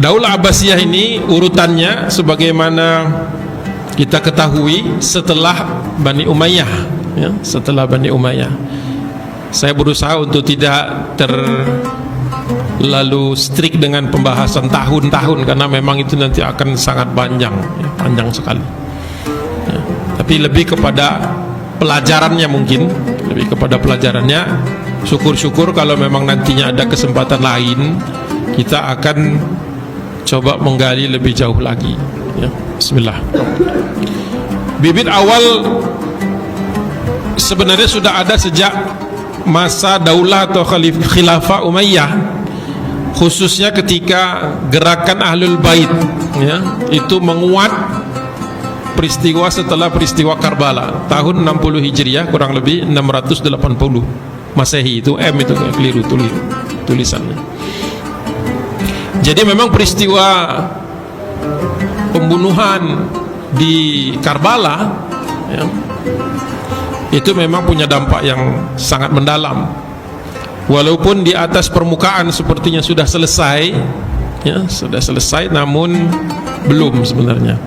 Daulah Abbasiyah ini urutannya sebagaimana kita ketahui setelah Bani Umayyah, ya, setelah Bani Umayyah. Saya berusaha untuk tidak terlalu strict dengan pembahasan tahun-tahun karena memang itu nanti akan sangat panjang, ya, panjang sekali. Ya, tapi lebih kepada pelajarannya mungkin, lebih kepada pelajarannya. Syukur-syukur kalau memang nantinya ada kesempatan lain, kita akan coba menggali lebih jauh lagi. Ya, bismillah. Bibit awal sebenarnya sudah ada sejak masa daulah atau khilafah Umayyah, khususnya ketika gerakan Ahlul Bait, ya, itu menguat peristiwa setelah peristiwa Karbala tahun 60 Hijriah, kurang lebih 680 Masehi. Itu M itu keliru tulisannya. Jadi memang peristiwa pembunuhan di Karbala, ya, itu memang punya dampak yang sangat mendalam. Walaupun di atas permukaan sepertinya sudah selesai, ya, sudah selesai, namun belum sebenarnya.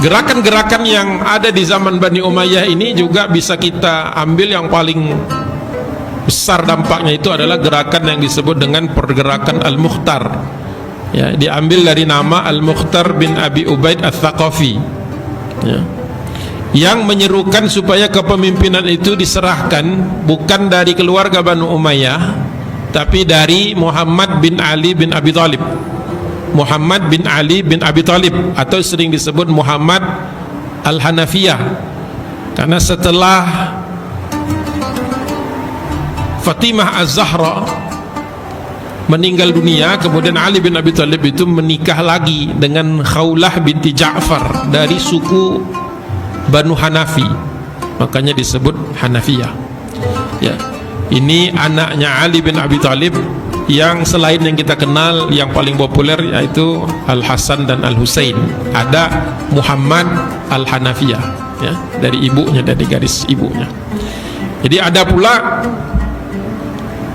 Gerakan-gerakan yang ada di zaman Bani Umayyah ini juga bisa kita ambil yang paling besar dampaknya itu adalah gerakan yang disebut dengan pergerakan Al-Mukhtar, ya, diambil dari nama Al-Mukhtar bin Abi Ubaid Al-Thaqafi, ya, yang menyerukan supaya kepemimpinan itu diserahkan bukan dari keluarga Bani Umayyah tapi dari Muhammad bin Ali bin Abi Thalib. Muhammad bin Ali bin Abi Thalib, atau sering disebut Muhammad Al-Hanafiyah, karena setelah Fatimah Az-Zahra meninggal dunia, kemudian Ali bin Abi Thalib itu menikah lagi dengan Khawlah binti Ja'far dari suku Banu Hanafi, makanya disebut Hanafiyah, ya. Ini anaknya Ali bin Abi Thalib, yang selain yang kita kenal yang paling populer yaitu Al-Hasan dan Al-Husain. Ada Muhammad Al-Hanafiyah, ya, dari ibunya, dari garis ibunya. Jadi ada pula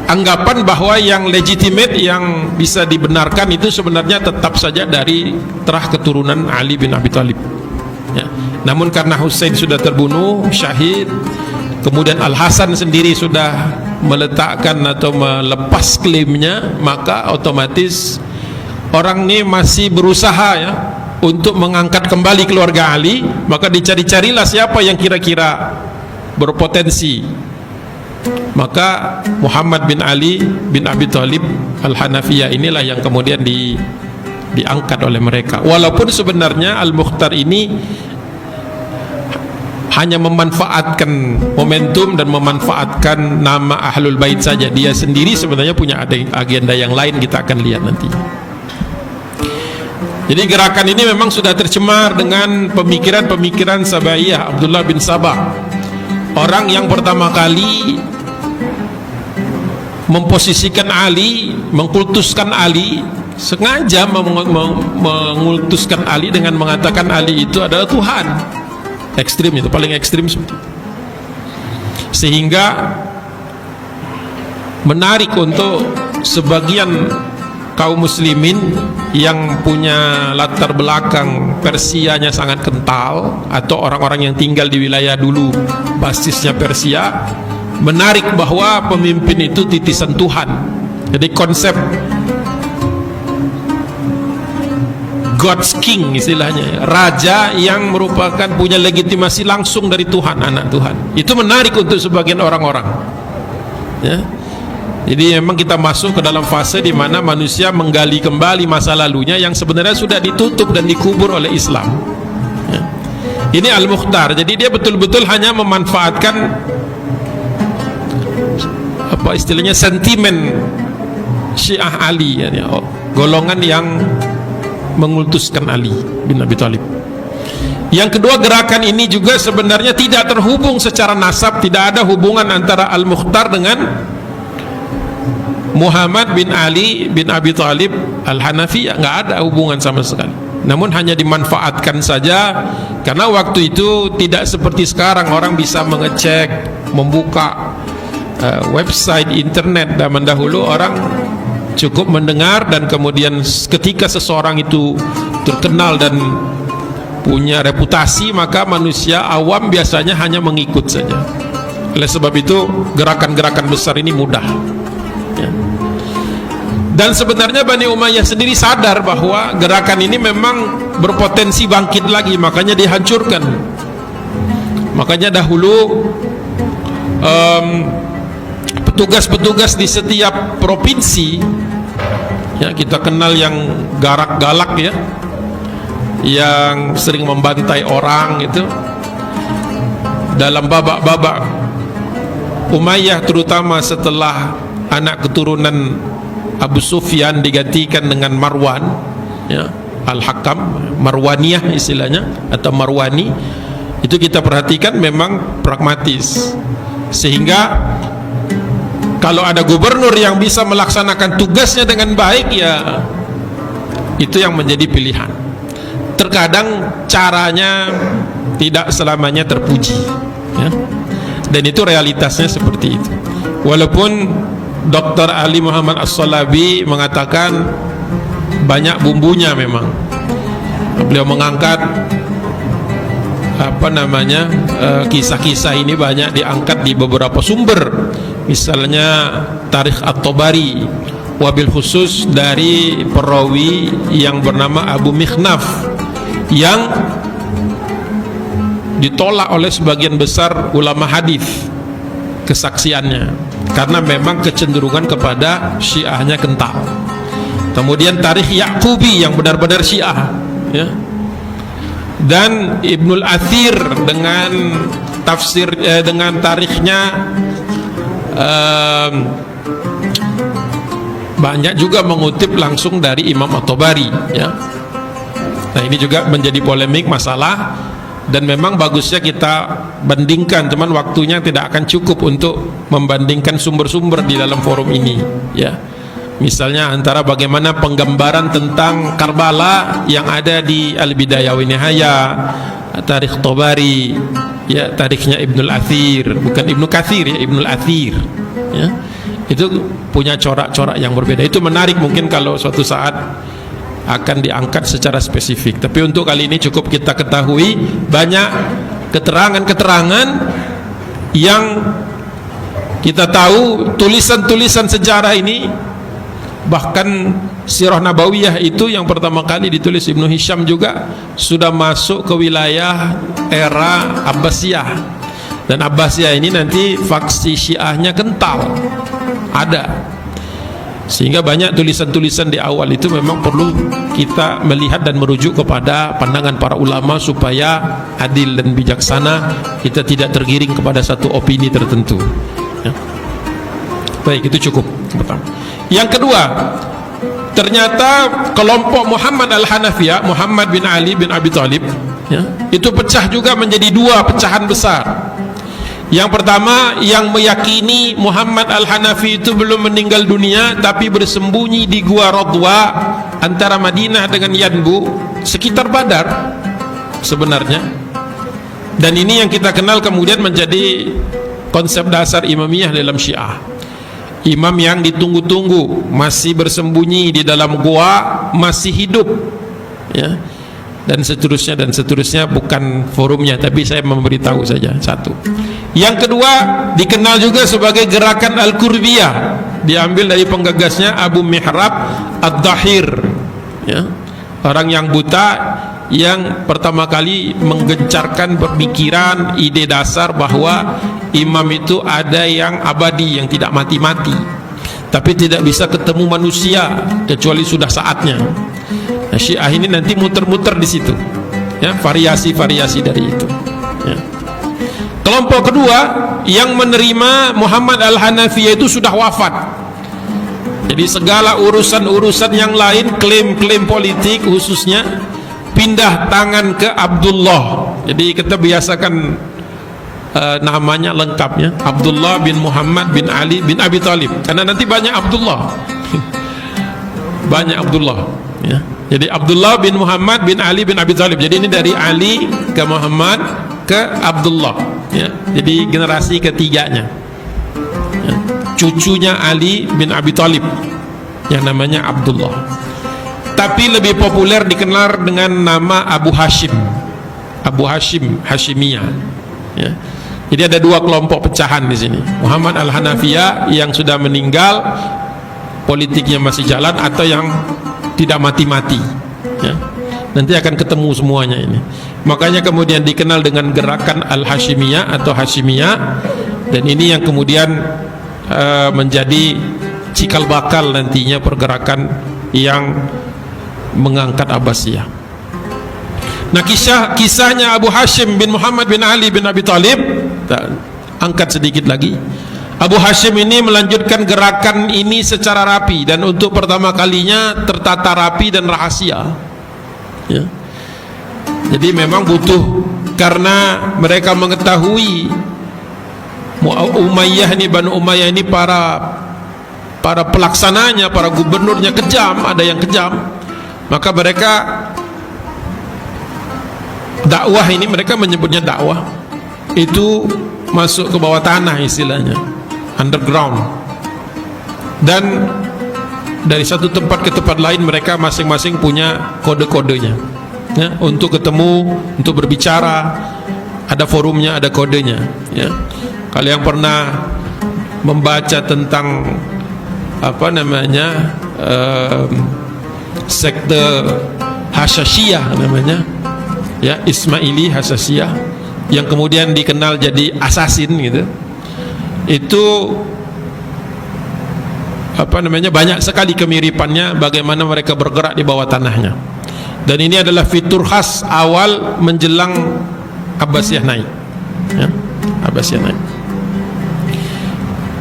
anggapan bahwa yang legitimate, yang bisa dibenarkan itu sebenarnya tetap saja dari terah keturunan Ali bin Abi Thalib, ya. Namun karena Husain sudah terbunuh syahid, kemudian Al-Hasan sendiri sudah meletakkan atau melepas klaimnya, maka otomatis orang ini masih berusaha, ya, untuk mengangkat kembali keluarga Ali. Maka dicari-carilah siapa yang kira-kira berpotensi, maka Muhammad bin Ali bin Abi Thalib Al-Hanafiyah inilah yang kemudian diangkat oleh mereka. Walaupun sebenarnya Al-Mukhtar ini hanya memanfaatkan momentum dan memanfaatkan nama Ahlul Bait saja. Dia sendiri sebenarnya punya agenda yang lain, kita akan lihat nanti. Jadi gerakan ini memang sudah tercemar dengan pemikiran-pemikiran Sabaiyah, Abdullah bin Sabah, orang yang pertama kali memposisikan Ali, mengkultuskan Ali, sengaja mengkultuskan Ali dengan mengatakan Ali itu adalah Tuhan. Ekstrim, itu paling ekstrim seperti itu. Sehingga menarik untuk sebagian kaum muslimin yang punya latar belakang Persianya sangat kental, atau orang-orang yang tinggal di wilayah dulu basisnya Persia, menarik bahwa pemimpin itu titisan Tuhan. Jadi konsep God's King istilahnya, raja yang merupakan punya legitimasi langsung dari Tuhan, anak Tuhan, itu menarik untuk sebagian orang-orang, ya. Jadi memang kita masuk ke dalam fase di mana manusia menggali kembali masa lalunya yang sebenarnya sudah ditutup dan dikubur oleh Islam, ya. Ini Al-Mukhtar, jadi dia betul-betul hanya memanfaatkan apa istilahnya sentimen Syiah Ali, ya, golongan yang mengultuskan Ali bin Abi Thalib. Yang kedua, gerakan ini juga sebenarnya tidak terhubung secara nasab, tidak ada hubungan antara Al-Mukhtar dengan Muhammad bin Ali bin Abi Thalib Al-Hanafi, nggak ada hubungan sama sekali. Namun hanya dimanfaatkan saja, karena waktu itu tidak seperti sekarang orang bisa mengecek, membuka website internet. Zaman dahulu orang cukup mendengar, dan kemudian ketika seseorang itu terkenal dan punya reputasi, maka manusia awam biasanya hanya mengikut saja. Oleh sebab itu gerakan-gerakan besar ini mudah, ya. Dan sebenarnya Bani Umayyah sendiri sadar bahwa gerakan ini memang berpotensi bangkit lagi, makanya dihancurkan. Makanya dahulu petugas-petugas di setiap provinsi, ya, kita kenal yang galak ya, yang sering membantai orang itu, dalam babak-babak Umayyah, terutama setelah anak keturunan Abu Sufyan digantikan dengan Marwan, ya, Al-Hakam, Marwaniyah istilahnya, atau Marwani, itu kita perhatikan memang pragmatis, sehingga kalau ada gubernur yang bisa melaksanakan tugasnya dengan baik, ya itu yang menjadi pilihan. Terkadang caranya tidak selamanya terpuji, ya, dan itu realitasnya seperti itu. Walaupun Dr. Ali Muhammad As-Salabi mengatakan banyak bumbunya, memang beliau mengangkat kisah-kisah ini banyak diangkat di beberapa sumber, misalnya Tarikh At-Tabari, wabil khusus dari perawi yang bernama Abu Mikhnaf, yang ditolak oleh sebagian besar ulama hadis kesaksiannya, karena memang kecenderungan kepada Syiahnya kental. Kemudian Tarikh Yaqubi yang benar-benar Syiah, ya. Dan Ibnul Athir dengan tafsir dengan tarikhnya banyak juga mengutip langsung dari Imam At-Tabari, ya. Nah, ini juga menjadi polemik masalah, dan memang bagusnya kita bandingkan, cuman waktunya tidak akan cukup untuk membandingkan sumber-sumber di dalam forum ini, ya. Misalnya antara bagaimana penggambaran tentang Karbala yang ada di Al-Bidayah wa Nihayah, Tarikh Tabari, ya, tarikhnya Ibnul Athir, bukan Ibnu Katsir, ya, Ibnul Athir, ya. Itu punya corak-corak yang berbeda. Itu menarik, mungkin kalau suatu saat akan diangkat secara spesifik. Tapi untuk kali ini cukup kita ketahui banyak keterangan-keterangan yang kita tahu, tulisan-tulisan sejarah ini, bahkan Sirah Nabawiyah itu yang pertama kali ditulis Ibnu Hisham juga sudah masuk ke wilayah era Abbasiyah, dan Abbasiyah ini nanti faksi Syiahnya kental ada, sehingga banyak tulisan-tulisan di awal itu memang perlu kita melihat dan merujuk kepada pandangan para ulama supaya adil dan bijaksana, kita tidak tergiring kepada satu opini tertentu, ya. Baik, itu cukup pertama. Yang kedua, ternyata kelompok Muhammad Al-Hanafiyah, Muhammad bin Ali bin Abi Thalib, ya, itu pecah juga menjadi dua pecahan besar. Yang pertama, yang meyakini Muhammad Al-Hanafi itu belum meninggal dunia, tapi bersembunyi di Gua Radwa antara Madinah dengan Yanbu, sekitar Badar sebenarnya. Dan ini yang kita kenal kemudian menjadi konsep dasar imamiyah dalam Syiah. Imam yang ditunggu-tunggu, masih bersembunyi di dalam gua, masih hidup, ya, dan seterusnya, bukan forumnya, tapi saya memberitahu saja satu. Yang kedua, dikenal juga sebagai gerakan Al-Qurbiyah, diambil dari penggagasnya Abu Mihrab Ad-Dahir, ya, orang yang buta yang pertama kali menggencarkan pemikiran ide dasar bahwa imam itu ada yang abadi, yang tidak mati-mati, tapi tidak bisa ketemu manusia kecuali sudah saatnya. Nah, Syiah ini nanti muter-muter di situ, ya, variasi-variasi dari itu, ya. Kelompok kedua yang menerima Muhammad Al-Hanafiyah itu sudah wafat, jadi segala urusan-urusan yang lain, klaim-klaim politik khususnya, pindah tangan ke Abdullah. Jadi kita biasakan namanya lengkapnya Abdullah bin Muhammad bin Ali bin Abi Thalib, karena nanti banyak Abdullah banyak Abdullah, ya. Jadi Abdullah bin Muhammad bin Ali bin Abi Thalib. Jadi ini dari Ali ke Muhammad ke Abdullah, ya. Jadi generasi ketiganya, ya, cucunya Ali bin Abi Thalib, yang namanya Abdullah. Tapi lebih populer dikenal dengan nama Abu Hashim. Abu Hashim, Hashimiyah. Ya. Jadi ada dua kelompok pecahan di sini. Muhammad Al-Hanafiyah yang sudah meninggal, politiknya masih jalan, atau yang tidak mati-mati. Ya. Nanti akan ketemu semuanya ini. Makanya kemudian dikenal dengan gerakan Al-Hashimiyah atau Hashimiyah, dan ini yang kemudian menjadi cikal bakal nantinya pergerakan yang mengangkat Abbasiyah. Nah, kisahnya Abu Hashim bin Muhammad bin Ali bin Abi Thalib, angkat sedikit lagi. Abu Hashim ini melanjutkan gerakan ini secara rapi, dan untuk pertama kalinya tertata rapi dan rahasia. Ya. Jadi memang butuh, karena mereka mengetahui Umayyah ini, Banu Umayyah ini para pelaksananya, para gubernurnya kejam, ada yang kejam. Maka mereka dakwah ini, mereka menyebutnya dakwah itu masuk ke bawah tanah, istilahnya underground, dan dari satu tempat ke tempat lain mereka masing-masing punya kode-kodenya, ya, untuk ketemu, untuk berbicara, ada forumnya, ada kodenya, ya. Kalau yang pernah membaca tentang apa namanya sekte Hasyashiyah namanya, ya, Ismaili Hasyashiyah, yang kemudian dikenal jadi asasin gitu, itu apa namanya, banyak sekali kemiripannya bagaimana mereka bergerak di bawah tanahnya. Dan ini adalah fitur khas awal menjelang Abbasiyah naik, ya, Abbasiyah naik.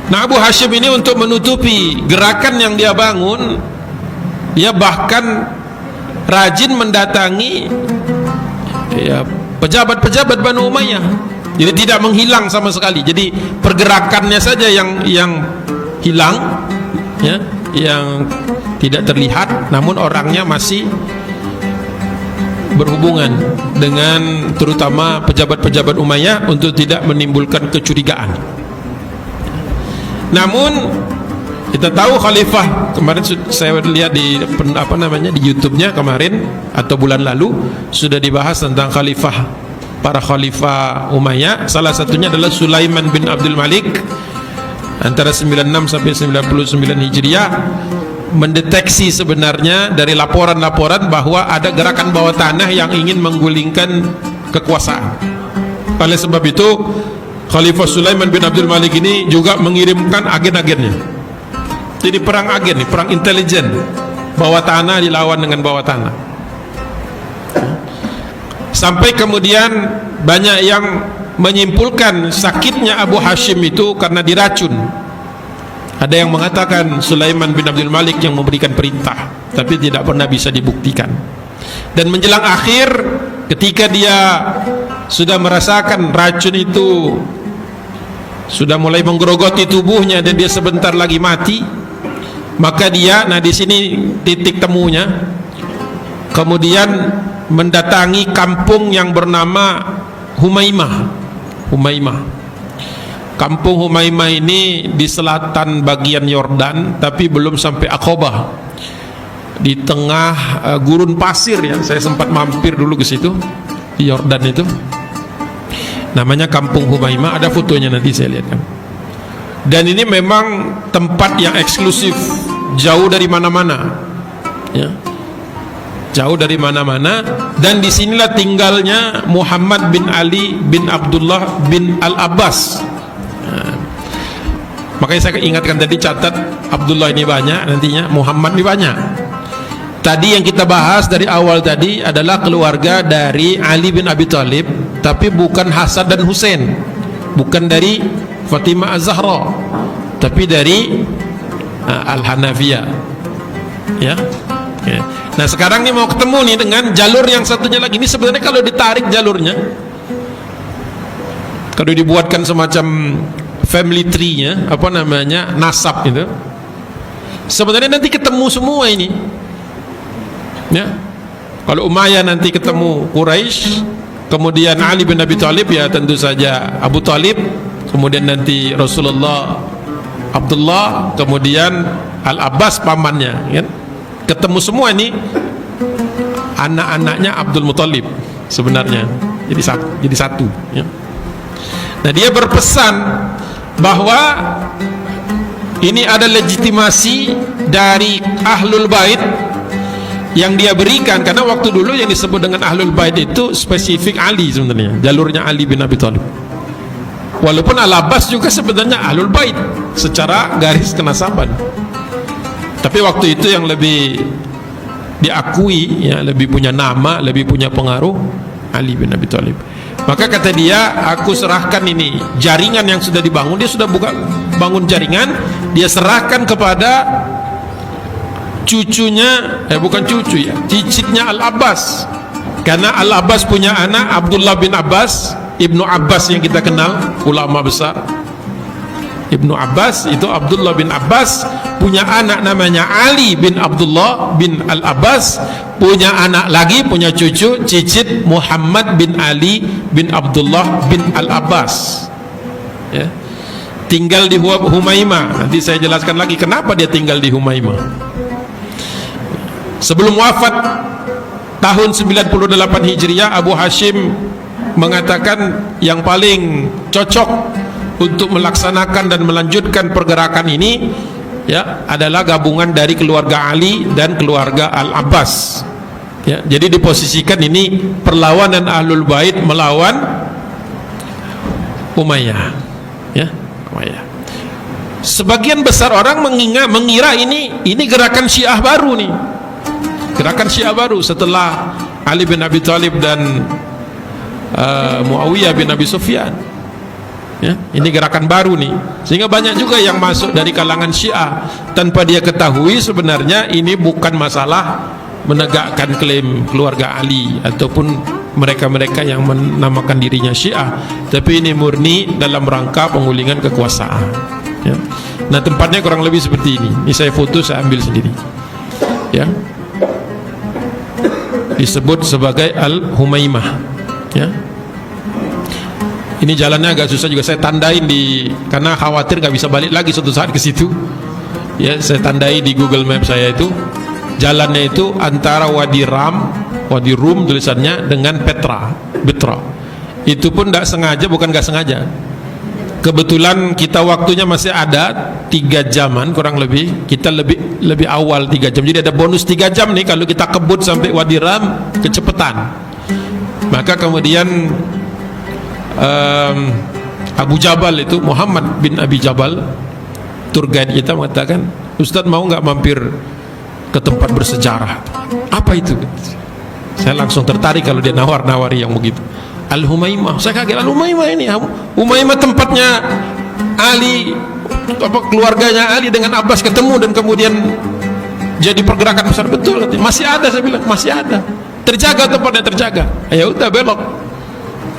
Nah, Abu Hashim ini untuk menutupi gerakan yang dia bangun, dia bahkan rajin mendatangi, ya, pejabat-pejabat Banu Umayyah. Jadi tidak menghilang sama sekali. Jadi pergerakannya saja yang hilang, ya, yang tidak terlihat, namun orangnya masih berhubungan dengan terutama pejabat-pejabat Umayyah untuk tidak menimbulkan kecurigaan. Namun kita tahu khalifah, kemarin saya lihat di apa namanya di YouTube-nya kemarin atau bulan lalu sudah dibahas tentang khalifah, para khalifah Umayyah. Salah satunya adalah Sulaiman bin Abdul Malik antara 96 sampai 99 Hijriah, mendeteksi sebenarnya dari laporan-laporan bahwa ada gerakan bawah tanah yang ingin menggulingkan kekuasaan. Oleh sebab itu Khalifah Sulaiman bin Abdul Malik ini juga mengirimkan agen-agennya. Jadi perang agen, perang intelijen, bawah tanah dilawan dengan bawah tanah. Sampai kemudian banyak yang menyimpulkan sakitnya Abu Hashim itu karena diracun. Ada yang mengatakan Sulaiman bin Abdul Malik yang memberikan perintah, tapi tidak pernah bisa dibuktikan. Dan menjelang akhir, ketika dia sudah merasakan racun itu sudah mulai menggerogoti tubuhnya dan dia sebentar lagi mati, maka dia, nah di sini titik temunya, kemudian mendatangi kampung yang bernama Humaimah. Kampung Humaimah ini di selatan bagian Yordan, tapi belum sampai Aqabah, di tengah gurun pasir, ya. Saya sempat mampir dulu ke situ di Yordan itu. Namanya Kampung Humaimah, ada fotonya nanti saya lihatkan. Dan ini memang tempat yang eksklusif, jauh dari mana-mana, ya. Jauh dari mana-mana, dan disinilah tinggalnya Muhammad bin Ali bin Abdullah bin Al-Abbas. Nah, makanya saya ingatkan tadi, catat Abdullah ini banyak, nantinya Muhammad ini banyak. Tadi yang kita bahas dari awal tadi adalah keluarga dari Ali bin Abi Thalib, tapi bukan Hasan dan Husain, bukan dari Fatimah Az-Zahra, tapi dari Al-Hanafiyah, ya. Okay. Nah sekarang ini mau ketemu nih dengan jalur yang satunya lagi. Ini sebenarnya kalau ditarik jalurnya, kalau dibuatkan semacam family tree-nya, apa namanya, nasab itu, sebenarnya nanti ketemu semua ini, ya. Kalau Umayyah nanti ketemu Quraisy, kemudian Ali bin Abi Thalib, ya tentu saja Abu Thalib, kemudian nanti Rasulullah Abdullah, kemudian Al-Abbas pamannya, kan? Ketemu semua ini anak-anaknya Abdul Muthalib sebenarnya, jadi satu, ya. Nah, dia berpesan bahwa ini ada legitimasi dari Ahlul Bait yang dia berikan, karena waktu dulu yang disebut dengan Ahlul Bait itu spesifik Ali, sebenarnya jalurnya Ali bin Abi Thalib. Walaupun Al-Abbas juga sebenarnya Ahlul Bait secara garis kenasaban, tapi waktu itu yang lebih diakui, ya, lebih punya nama, lebih punya pengaruh, Ali bin Abi Thalib. Maka kata dia, aku serahkan ini jaringan yang sudah dibangun. Dia sudah bangun jaringan, dia serahkan kepada cucunya, bukan cucu, ya, cicitnya Al-Abbas. Karena Al-Abbas punya anak Abdullah bin Abbas, Ibnu Abbas yang kita kenal, ulama besar. Ibnu Abbas itu Abdullah bin Abbas punya anak namanya Ali bin Abdullah bin Al-Abbas, punya anak lagi, punya cucu cicit Muhammad bin Ali bin Abdullah bin Al-Abbas, ya. Tinggal di Humaimah. Nanti saya jelaskan lagi kenapa dia tinggal di Humaimah. Sebelum wafat tahun 98 Hijriah, Abu Hashim mengatakan yang paling cocok untuk melaksanakan dan melanjutkan pergerakan ini, ya, adalah gabungan dari keluarga Ali dan keluarga Al-Abbas, ya. Jadi diposisikan ini perlawanan Ahlul Bait melawan Umayyah, ya, Umayyah. Sebagian besar orang mengira ini gerakan Syiah baru nih, gerakan Syiah baru setelah Ali bin Abi Thalib dan Muawiyah bin Abi Sufyan. Ya, ini gerakan baru nih, sehingga banyak juga yang masuk dari kalangan Syiah tanpa dia ketahui sebenarnya ini bukan masalah menegakkan klaim keluarga Ali ataupun mereka-mereka yang menamakan dirinya Syiah, tapi ini murni dalam rangka pengulingan kekuasaan, ya. Nah, tempatnya kurang lebih seperti ini. Ini saya foto, saya ambil sendiri, ya. Disebut sebagai Al-Humaimah, ya. Ini jalannya agak susah juga, saya tandain karena khawatir nggak bisa balik lagi suatu saat ke situ. Ya, saya tandai di Google Map saya itu jalannya itu antara Wadi Rum tulisannya dengan Betra. Itu pun nggak sengaja, bukan nggak sengaja. Kebetulan kita waktunya masih ada 3 jaman kurang lebih. Kita lebih awal 3 jam. Jadi ada bonus 3 jam nih kalau kita kebut sampai Wadi Ram kecepatan. Maka kemudian Abu Jabal itu, Muhammad bin Abi Jabal, tour guide kita, mengatakan, Ustadz mau nggak mampir ke tempat bersejarah? Apa itu? Saya langsung tertarik kalau dia nawari yang begitu. Al-Humaimah. Saya kaget, Al-Humaimah ini, Humaimah tempatnya Ali, keluarganya Ali dengan Abbas ketemu dan kemudian jadi pergerakan besar. Betul, masih ada. Saya bilang masih ada, terjaga tempatnya, terjaga. Ya udah, belok.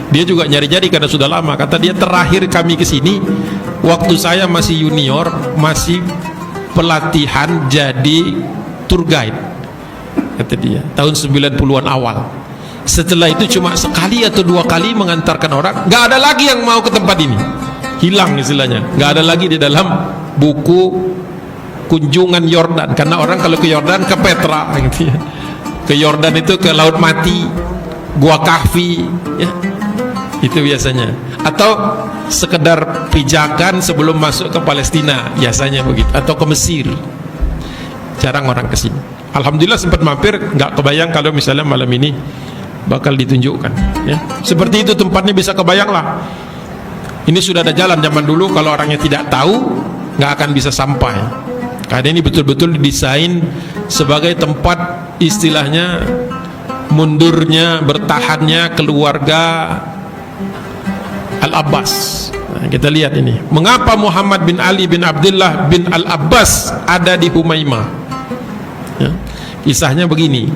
Dia juga nyari-nyari karena sudah lama. Kata dia, terakhir kami ke sini waktu saya masih junior, masih pelatihan jadi tour guide, kata dia, tahun 90-an awal. Setelah itu cuma sekali atau 2 kali mengantarkan orang. Nggak ada lagi yang mau ke tempat ini, hilang istilahnya. Nggak ada lagi di dalam buku kunjungan Yordan, karena orang kalau ke Yordan ke Petra gitu ya. Ke Yordan itu ke Laut Mati, Gua Kahfi, ya. Itu biasanya, atau sekedar pijakan sebelum masuk ke Palestina, biasanya begitu, atau ke Mesir. Jarang orang ke sini. Alhamdulillah sempat mampir, nggak kebayang kalau misalnya malam ini bakal ditunjukkan, ya. Seperti itu tempatnya, bisa kebayang lah. Ini sudah ada jalan. Zaman dulu kalau orangnya tidak tahu nggak akan bisa sampai, karena ini betul-betul didesain sebagai tempat istilahnya mundurnya, bertahannya keluarga Al-Abbas. Nah, kita lihat ini, mengapa Muhammad bin Ali bin Abdullah bin Al-Abbas ada di Humaimah, ya. Kisahnya begini.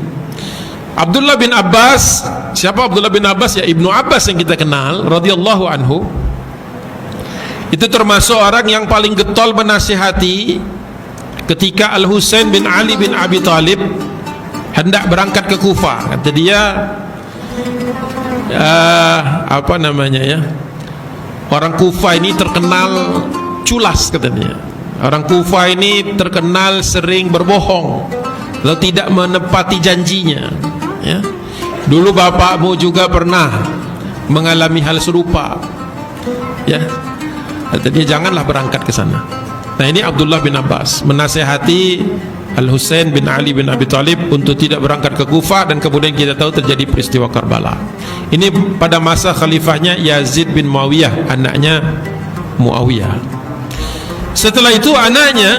Abdullah bin Abbas, siapa Abdullah bin Abbas? Ya, Ibnu Abbas yang kita kenal radhiyallahu anhu. Itu termasuk orang yang paling getol menasihati ketika Al-Husain bin Ali bin Abi Thalib hendak berangkat ke Kufah. Kata dia, apa namanya ya, orang Kufah ini terkenal culas katanya. orang Kufah ini terkenal sering berbohong, lalu tidak menepati janjinya. Ya. Dulu bapakmu juga pernah mengalami hal serupa. Ya, kata dia janganlah berangkat ke sana. Nah ini Abdullah bin Abbas menasihati Al-Husain bin Ali bin Abi Thalib untuk tidak berangkat ke Kufah, dan kemudian kita tahu terjadi peristiwa Karbala. Ini pada masa khalifahnya Yazid bin Muawiyah, anaknya Muawiyah. Setelah itu anaknya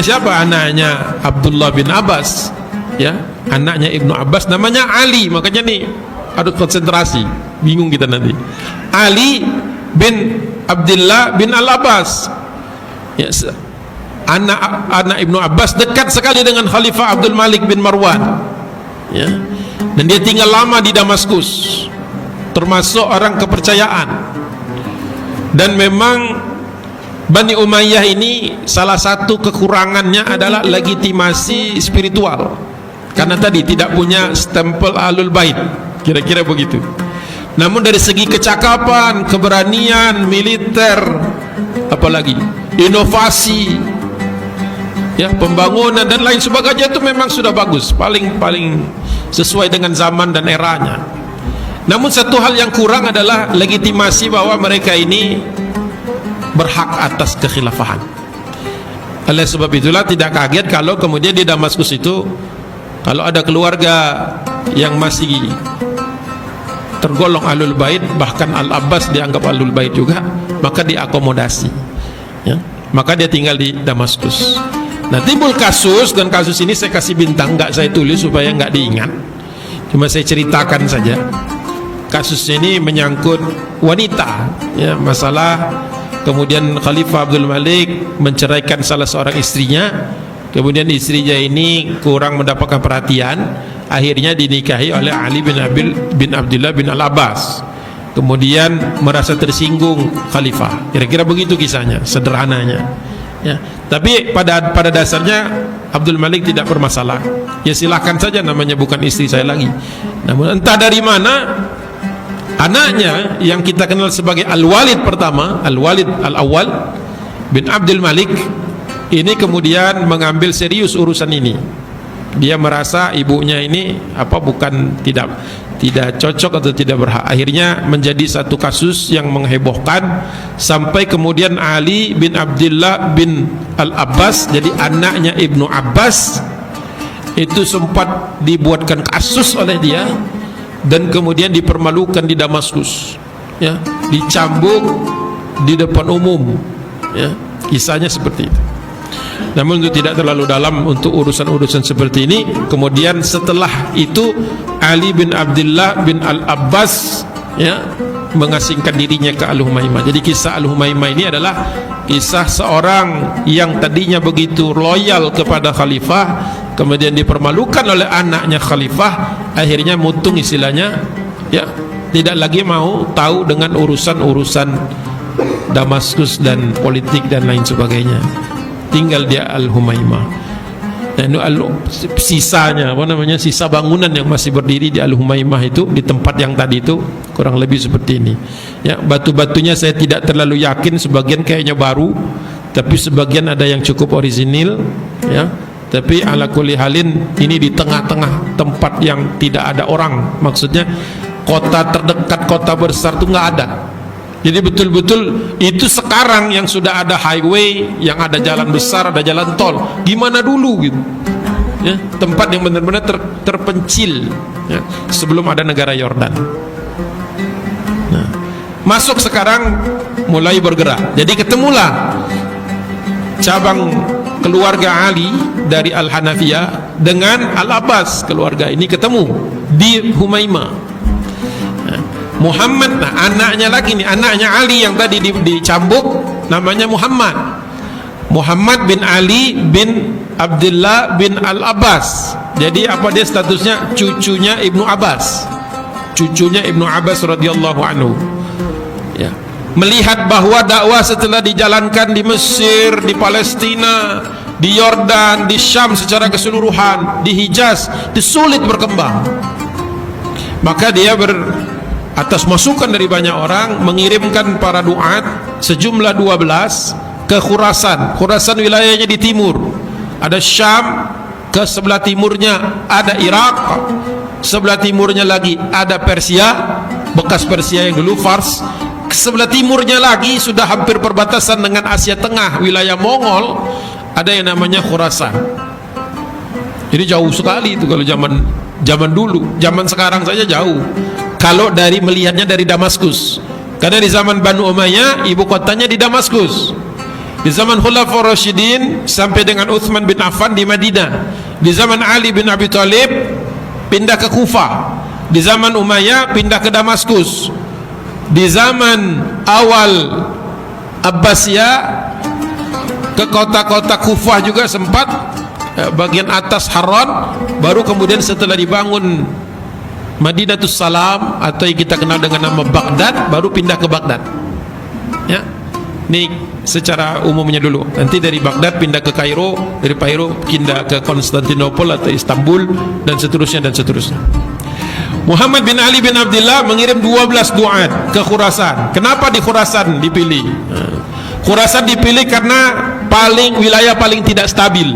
siapa? Anaknya Abdullah bin Abbas, ya, anaknya Ibnu Abbas, namanya Ali. Makanya nih harus konsentrasi, bingung kita nanti. Ali bin Abdullah bin Al-Abbas, ya, anak Ibnu Abbas, dekat sekali dengan Khalifah Abdul Malik bin Marwan, ya, dan dia tinggal lama di Damaskus, termasuk orang kepercayaan. Dan memang Bani Umayyah ini salah satu kekurangannya adalah legitimasi spiritual, karena tadi tidak punya stempel Ahlul Bait, kira-kira begitu. Namun dari segi kecakapan, keberanian, militer, apalagi inovasi, ya, pembangunan dan lain sebagainya, itu memang sudah bagus, paling sesuai dengan zaman dan eranya. Namun satu hal yang kurang adalah legitimasi bahwa mereka ini berhak atas kekhilafahan. Oleh sebab itulah tidak kaget kalau kemudian di Damaskus itu, kalau ada keluarga yang masih tergolong Ahlul Bait, bahkan Al-Abbas dianggap Ahlul Bait juga, maka diakomodasi, ya, maka dia tinggal di Damaskus. Nah timbul kasus, dan kasus ini saya kasih bintang, nggak saya tulis supaya nggak diingat, cuma saya ceritakan saja. Kasus ini menyangkut wanita, ya, masalah kemudian Khalifah Abdul Malik menceraikan salah seorang istrinya, kemudian istrinya ini kurang mendapatkan perhatian, akhirnya dinikahi oleh Ali bin Abdullah bin Al-Abbas. Kemudian merasa tersinggung Khalifah, kira-kira begitu kisahnya, sederhananya, ya. Tapi pada dasarnya Abdul Malik tidak bermasalah, ya silahkan saja, namanya bukan istri saya lagi. Namun entah dari mana anaknya yang kita kenal sebagai Al-Walid pertama, Al-Walid Al-Awwal bin Abdul Malik, ini kemudian mengambil serius urusan ini. Dia merasa ibunya ini bukan tidak cocok atau tidak berhak. Akhirnya menjadi satu kasus yang menghebohkan, sampai kemudian Ali bin Abdullah bin Al-Abbas, jadi anaknya Ibnu Abbas, itu sempat dibuatkan kasus oleh dia dan kemudian dipermalukan di Damaskus, ya, dicambuk di depan umum, ya, kisahnya seperti itu. Namun itu tidak terlalu dalam untuk urusan-urusan seperti ini. Kemudian setelah itu Ali bin Abdullah bin Al-Abbas, ya, mengasingkan dirinya ke Al-Humaimah. Jadi kisah Al-Humaimah ini adalah kisah seorang yang tadinya begitu loyal kepada khalifah, kemudian dipermalukan oleh anaknya khalifah, akhirnya mutung istilahnya, ya, tidak lagi mau tahu dengan urusan-urusan Damaskus dan politik dan lain sebagainya. Tinggal dia Al-Humaimah. Dan sisanya sisa bangunan yang masih berdiri di Al-Humaimah itu, di tempat yang tadi itu, kurang lebih seperti ini, ya. Batu-batunya saya tidak terlalu yakin, sebagian kayaknya baru, tapi sebagian ada yang cukup orisinil, ya. Tapi ala kulli halin ini di tengah-tengah tempat yang tidak ada orang, maksudnya kota terdekat, kota besar itu nggak ada. Jadi betul-betul itu sekarang yang sudah ada highway, yang ada jalan besar, ada jalan tol. Gimana dulu gitu, ya, tempat yang benar-benar terpencil, ya, sebelum ada negara Yordan. Nah, masuk sekarang mulai bergerak. Jadi ketemulah cabang keluarga Ali dari Al-Hanafiyah dengan Al-Abbas, keluarga ini ketemu di Humaimah. Muhammad, nah anaknya lagi nih, anaknya Ali yang tadi dicambuk, namanya Muhammad bin Ali bin Abdullah bin Al-Abbas. Jadi dia statusnya? Cucunya Ibnu Abbas, cucunya Ibnu Abbas radhiyallahu anhu, ya. Melihat bahwa dakwah setelah dijalankan di Mesir, di Palestina, di Yordan, di Syam secara keseluruhan, di Hijaz, itu sulit berkembang, maka dia atas masukan dari banyak orang mengirimkan para duat sejumlah 12 ke Khurasan. Khurasan wilayahnya di timur. Ada Syam, ke sebelah timurnya ada Irak, sebelah timurnya lagi ada Persia, bekas Persia yang dulu Fars. Sebelah timurnya lagi sudah hampir perbatasan dengan Asia Tengah, wilayah Mongol, ada yang namanya Khurasan. Jadi jauh sekali itu kalau zaman dulu. Zaman sekarang saja jauh kalau dari melihatnya dari Damaskus, karena di zaman Banu Umayyah ibu kotanya di Damaskus. Di zaman Khulafaur Rasyidin sampai dengan Utsman bin Affan di Madinah. Di zaman Ali bin Abi Thalib pindah ke Kufah. Di zaman Umayyah pindah ke Damaskus. Di zaman awal Abbasiyah ke kota-kota Kufah juga sempat, bagian atas Harran, baru kemudian setelah dibangun Madinatus Salam atau yang kita kenal dengan nama Baghdad, baru pindah ke Baghdad. Ya. Ini secara umumnya dulu. Nanti dari Baghdad pindah ke Kairo, dari Kairo pindah ke Konstantinopel atau Istanbul, dan seterusnya dan seterusnya. Muhammad bin Ali bin Abdullah mengirim 12 duat ke Khurasan. Kenapa di Khurasan dipilih? Khurasan dipilih karena wilayah paling tidak stabil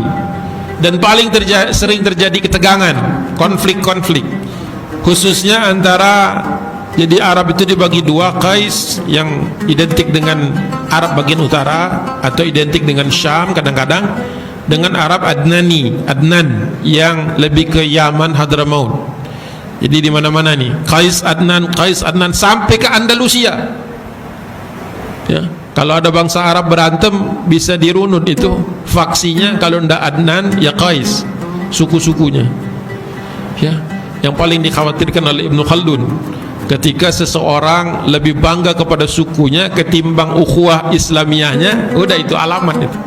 dan paling sering terjadi ketegangan, konflik-konflik, khususnya antara, jadi Arab itu dibagi dua, Qais yang identik dengan Arab bagian utara atau identik dengan Syam kadang-kadang, dengan Arab Adnan yang lebih ke Yaman, Hadramaut. Jadi di mana-mana nih Qais Adnan sampai ke Andalusia. Ya, kalau ada bangsa Arab berantem bisa dirunut itu faksinya, kalau ndak Adnan ya Qais, suku-sukunya. Ya, yang paling dikhawatirkan oleh Ibnu Khaldun, ketika seseorang lebih bangga kepada sukunya ketimbang ukhuwah Islamiyahnya, udah itu alamat itu.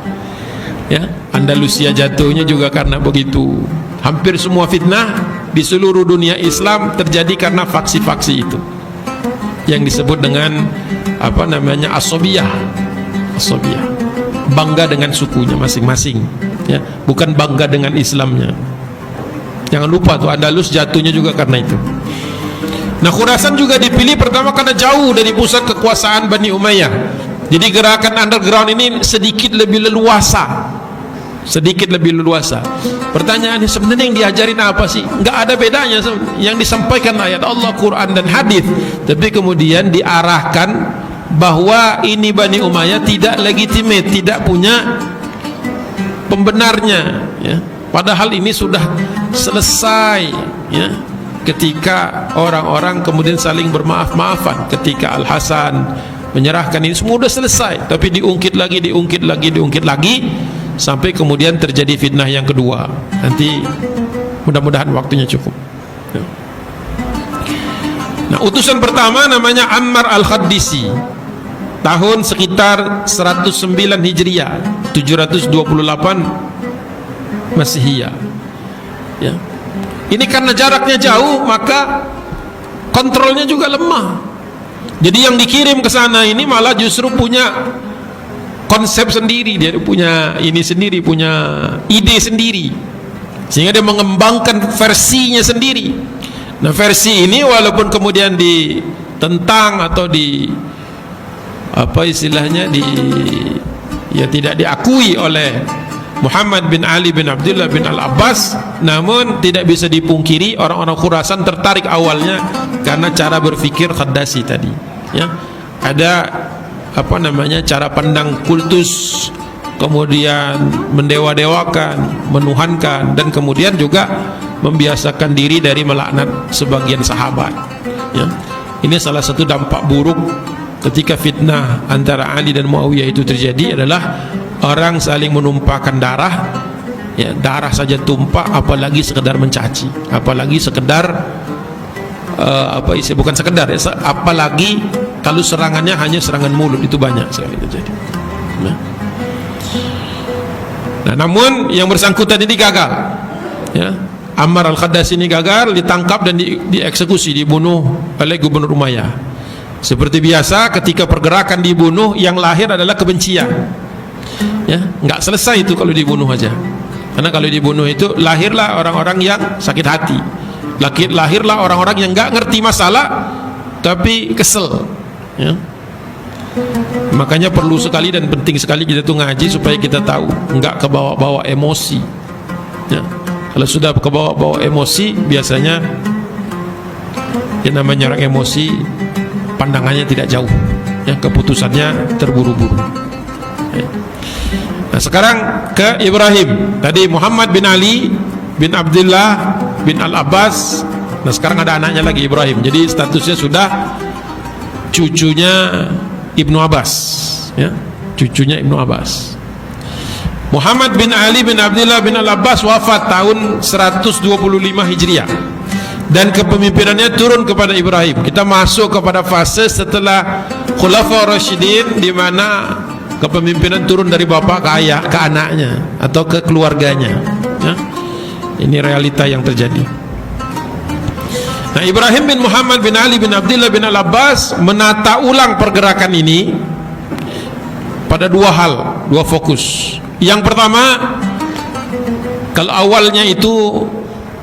Ya, Andalusia jatuhnya juga karena begitu. Hampir semua fitnah di seluruh dunia Islam terjadi karena faksi-faksi itu, yang disebut dengan apa namanya, asobiyah. Bangga dengan sukunya masing-masing, ya, bukan bangga dengan Islamnya. Jangan lupa tuh, Andalus jatuhnya juga karena itu. Nah, Khurasan juga dipilih pertama karena jauh dari pusat kekuasaan Bani Umayyah. Jadi gerakan underground ini sedikit lebih leluasa. Pertanyaannya, sebenarnya yang diajarin apa sih? Nggak ada bedanya. Yang disampaikan ayat Allah, Quran dan hadis, tapi kemudian diarahkan bahwa ini Bani Umayyah tidak legitimate, tidak punya pembenarnya, ya. Padahal ini sudah selesai, ya, ketika orang-orang kemudian saling bermaaf-maafan, ketika Al-Hasan menyerahkan ini semua sudah selesai, tapi diungkit lagi sampai kemudian terjadi fitnah yang kedua. Nanti mudah-mudahan waktunya cukup. Nah, utusan pertama namanya Ammar Al-Khaddisi, tahun sekitar 109 Hijriah, 728 Masihiyah. Ya. Ini karena jaraknya jauh, maka kontrolnya juga lemah. Jadi yang dikirim ke sana ini malah justru punya konsep sendiri, dia punya ini sendiri, punya ide sendiri, sehingga dia mengembangkan versinya sendiri. Nah, versi ini walaupun kemudian ditentang atau apa istilahnya, tidak diakui oleh Muhammad bin Ali bin Abdullah bin Al-Abbas, namun tidak bisa dipungkiri orang-orang Khurasan tertarik awalnya karena cara berpikir Khaddasi tadi, ya. Ada apa namanya, cara pandang kultus, kemudian mendewa-dewakan, menuhankan, dan kemudian juga membiasakan diri dari melaknat sebagian sahabat, ya. Ini salah satu dampak buruk ketika fitnah antara Ali dan Muawiyah itu terjadi, adalah orang saling menumpahkan darah, ya, darah saja tumpah, apalagi sekedar mencaci, apalagi sekedar bukan sekedar, ya, apalagi kalau serangannya hanya serangan mulut, itu banyak sekali terjadi. Nah, namun yang bersangkutan ini gagal, ya. Ammar Al-Khaddasi ini gagal, ditangkap dan dieksekusi, dibunuh oleh Gubernur Umayyah. Seperti biasa, ketika pergerakan dibunuh, yang lahir adalah kebencian, ya. Nggak selesai itu kalau dibunuh aja, karena kalau dibunuh itu lahirlah orang-orang yang sakit hati, lahirlah orang-orang yang nggak ngerti masalah tapi kesel, ya. Makanya perlu sekali dan penting sekali kita tuh ngaji supaya kita tahu, enggak kebawa-bawa emosi. Ya. Kalau sudah kebawa-bawa emosi, biasanya yang namanya orang emosi, pandangannya tidak jauh, ya, keputusannya terburu-buru. Ya. Nah, sekarang ke Ibrahim. Tadi Muhammad bin Ali bin Abdullah bin Al-Abbas. Nah, sekarang ada anaknya lagi, Ibrahim. Jadi statusnya sudah cucunya Ibnu Abbas, ya, cucunya Ibnu Abbas. Muhammad bin Ali bin Abdullah bin Al-Abbas wafat tahun 125 Hijriah, dan kepemimpinannya turun kepada Ibrahim. Kita masuk kepada fase setelah Khulafaur Rasyidin, di mana kepemimpinan turun dari bapak ke ayah, ke anaknya atau ke keluarganya, ya. Ini realita yang terjadi. Nah, Ibrahim bin Muhammad bin Ali bin Abdullah bin Al-Abbas menata ulang pergerakan ini pada dua hal, dua fokus. Yang pertama, kalau awalnya itu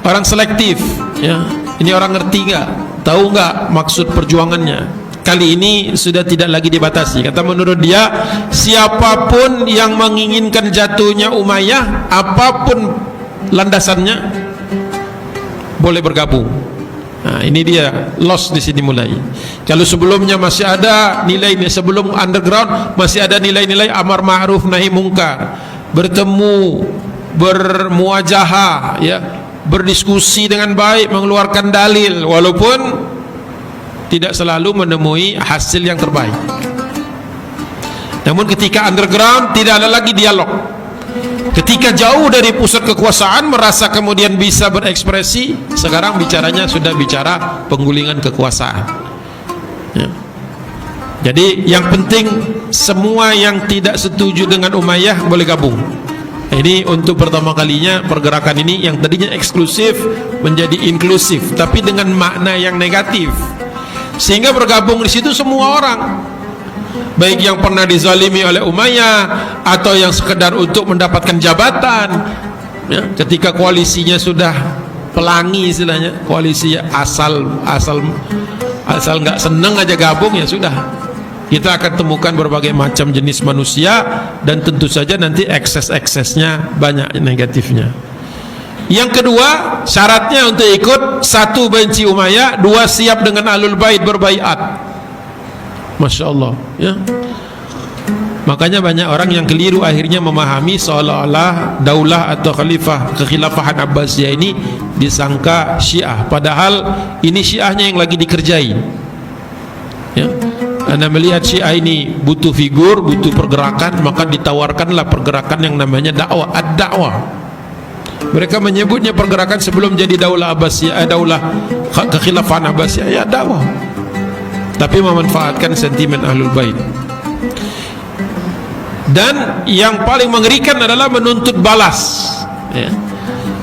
orang selektif, ya, ini orang ngerti nggak, tahu nggak maksud perjuangannya. Kali ini sudah tidak lagi dibatasi. Kata menurut dia, siapapun yang menginginkan jatuhnya Umayyah, apapun landasannya, boleh bergabung. Nah, ini dia loss di sini mulai. Kalau sebelumnya masih ada nilai-nilai, sebelum underground masih ada nilai-nilai amar ma'ruf nahi mungkar, bertemu, bermuajahah, ya, berdiskusi dengan baik, mengeluarkan dalil, walaupun tidak selalu menemui hasil yang terbaik. Namun ketika underground tidak ada lagi dialog. Ketika jauh dari pusat kekuasaan, merasa kemudian bisa berekspresi, sekarang bicaranya sudah bicara penggulingan kekuasaan, ya. Jadi yang penting semua yang tidak setuju dengan Umayyah boleh gabung. Ini untuk pertama kalinya pergerakan ini yang tadinya eksklusif menjadi inklusif, tapi dengan makna yang negatif, sehingga bergabung di situ semua orang, baik yang pernah dizalimi oleh Umayyah atau yang sekedar untuk mendapatkan jabatan, ya. Ketika koalisinya sudah pelangi, istilahnya koalisi asal nggak seneng aja gabung, ya sudah, kita akan temukan berbagai macam jenis manusia, dan tentu saja nanti ekses-eksesnya banyak negatifnya. Yang kedua, syaratnya untuk ikut, satu, benci Umayyah, dua, siap dengan Ahlul Bait berbaiat. Masya Allah, ya. Makanya banyak orang yang keliru akhirnya memahami seolah-olah daulah atau kekhilafahan Abbasiyah ini disangka Syiah, padahal ini Syiahnya yang lagi dikerjai, ya. Anda melihat Syiah ini butuh figur, butuh pergerakan, maka ditawarkanlah pergerakan yang namanya dakwah, ad-dakwah. Mereka menyebutnya pergerakan sebelum jadi daulah Abbasiyah, daulah kekhilafahan Abbasiyah, ya dakwah, tapi memanfaatkan sentimen Ahlul Bait. Dan yang paling mengerikan adalah menuntut balas, ya.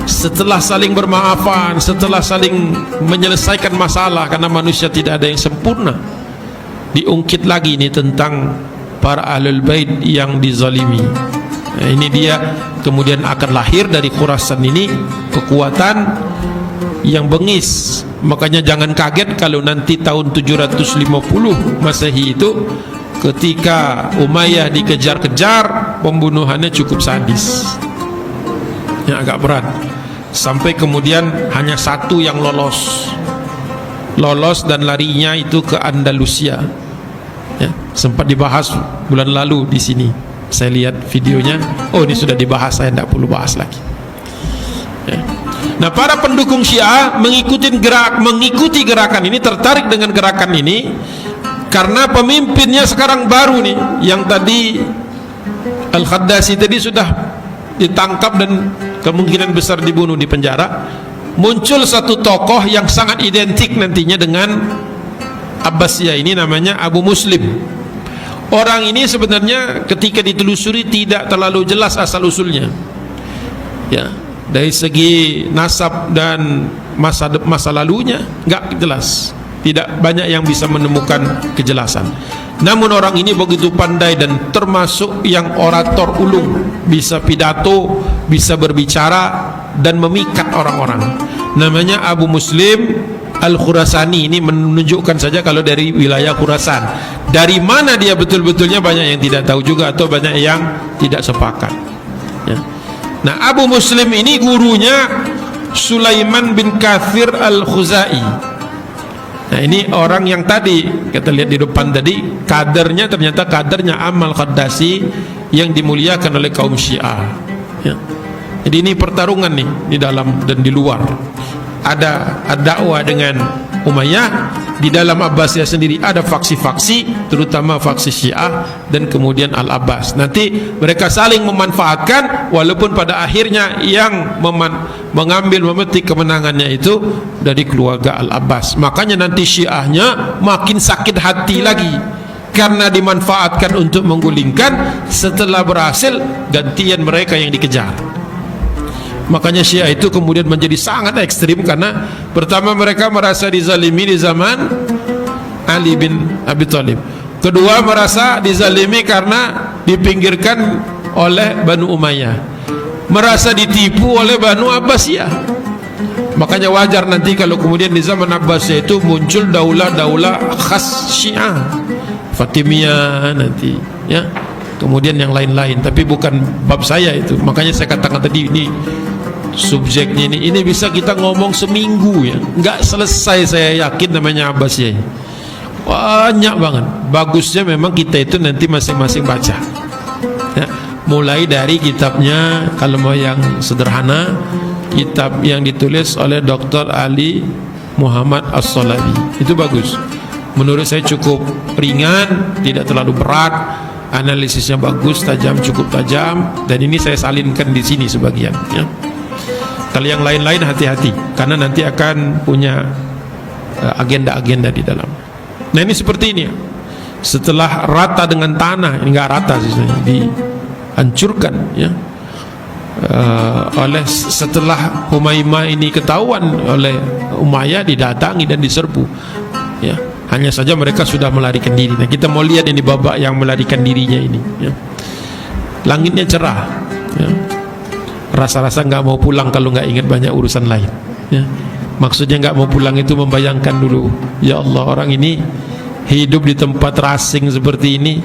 Setelah saling bermaafan, setelah saling menyelesaikan masalah, karena manusia tidak ada yang sempurna, diungkit lagi ini tentang para Ahlul Bait yang dizalimi. Nah, ini dia kemudian akan lahir dari Khurasan ini kekuatan yang bengis. Makanya jangan kaget kalau nanti tahun 750 Masehi itu, ketika Umayyah dikejar-kejar, pembunuhannya cukup sadis, yang agak berat, sampai kemudian hanya satu yang lolos dan larinya itu ke Andalusia, ya. Sempat dibahas bulan lalu di sini, saya lihat videonya. Oh, ini sudah dibahas, saya tidak perlu bahas lagi, ya. Nah, para pendukung Syiah mengikuti gerakan ini, tertarik dengan gerakan ini karena pemimpinnya sekarang baru nih, yang tadi Al-Khaddasi tadi sudah ditangkap dan kemungkinan besar dibunuh di penjara. Muncul satu tokoh yang sangat identik nantinya dengan Abbasiyah ini, namanya Abu Muslim. Orang ini sebenarnya ketika ditelusuri tidak terlalu jelas asal usulnya, ya. Dari segi nasab dan masa lalunya nggak jelas, tidak banyak yang bisa menemukan kejelasan. Namun orang ini begitu pandai dan termasuk yang orator ulung, bisa pidato, bisa berbicara dan memikat orang-orang. Namanya Abu Muslim Al-Khurasani ini menunjukkan saja kalau dari wilayah Khurasan. Dari mana dia betul-betulnya banyak yang tidak tahu juga, atau banyak yang tidak sepakat, ya. Nah, Abu Muslim ini gurunya Sulaiman bin Kathir Al-Khuzai. Nah, ini orang yang tadi kita lihat di depan tadi, kadernya ternyata kadernya Amal Qaddasi yang dimuliakan oleh kaum Syiah, ya. Jadi ini pertarungan nih di dalam dan di luar. Ada dakwah dengan Umayyah, di dalam Abbasiyah sendiri ada faksi-faksi, terutama faksi Syiah dan kemudian Al-Abbas. Nanti mereka saling memanfaatkan, walaupun pada akhirnya yang mengambil memetik kemenangannya itu dari keluarga Al-Abbas. Makanya nanti Syiahnya makin sakit hati lagi karena dimanfaatkan untuk menggulingkan. Setelah berhasil, gantian mereka yang dikejar. Makanya Syiah itu kemudian menjadi sangat ekstrim, karena pertama mereka merasa dizalimi di zaman Ali bin Abi Thalib. Kedua, merasa dizalimi karena dipinggirkan oleh Banu Umayyah, merasa ditipu oleh Banu Abbasiyah. Makanya wajar nanti kalau kemudian di zaman Abbasiyah itu muncul daulah-daulah khas Syiah, Fatimiyah nanti, ya. Kemudian yang lain-lain, tapi bukan bab saya itu. Makanya saya katakan tadi, ini subjeknya ini bisa kita ngomong seminggu, ya, nggak selesai saya yakin namanya Abbasiyah. Banyak banget. Bagusnya memang kita itu nanti masing-masing baca, ya. Mulai dari kitabnya, kalau mau yang sederhana, kitab yang ditulis oleh Dr. Ali Muhammad As-Salabi, itu bagus. Menurut saya cukup ringan, tidak terlalu berat, analisisnya bagus, tajam, cukup tajam, dan ini saya salinkan di sini sebagian, ya. Kalau yang lain-lain hati-hati, karena nanti akan punya agenda-agenda di dalam. Nah, ini seperti ini. Setelah rata dengan tanah, ini enggak rata sih, dihancurkan, ya. Setelah Humaimah ini ketahuan oleh Umayyah, didatangi dan diserbu, ya. Hanya saja mereka sudah melarikan diri. Nah, kita mau lihat ini babak yang melarikan dirinya ini, ya. Langitnya cerah, ya. Rasa-rasa nggak mau pulang kalau nggak ingat banyak urusan lain, ya. Maksudnya nggak mau pulang itu membayangkan dulu, ya Allah, orang ini hidup di tempat terasing seperti ini,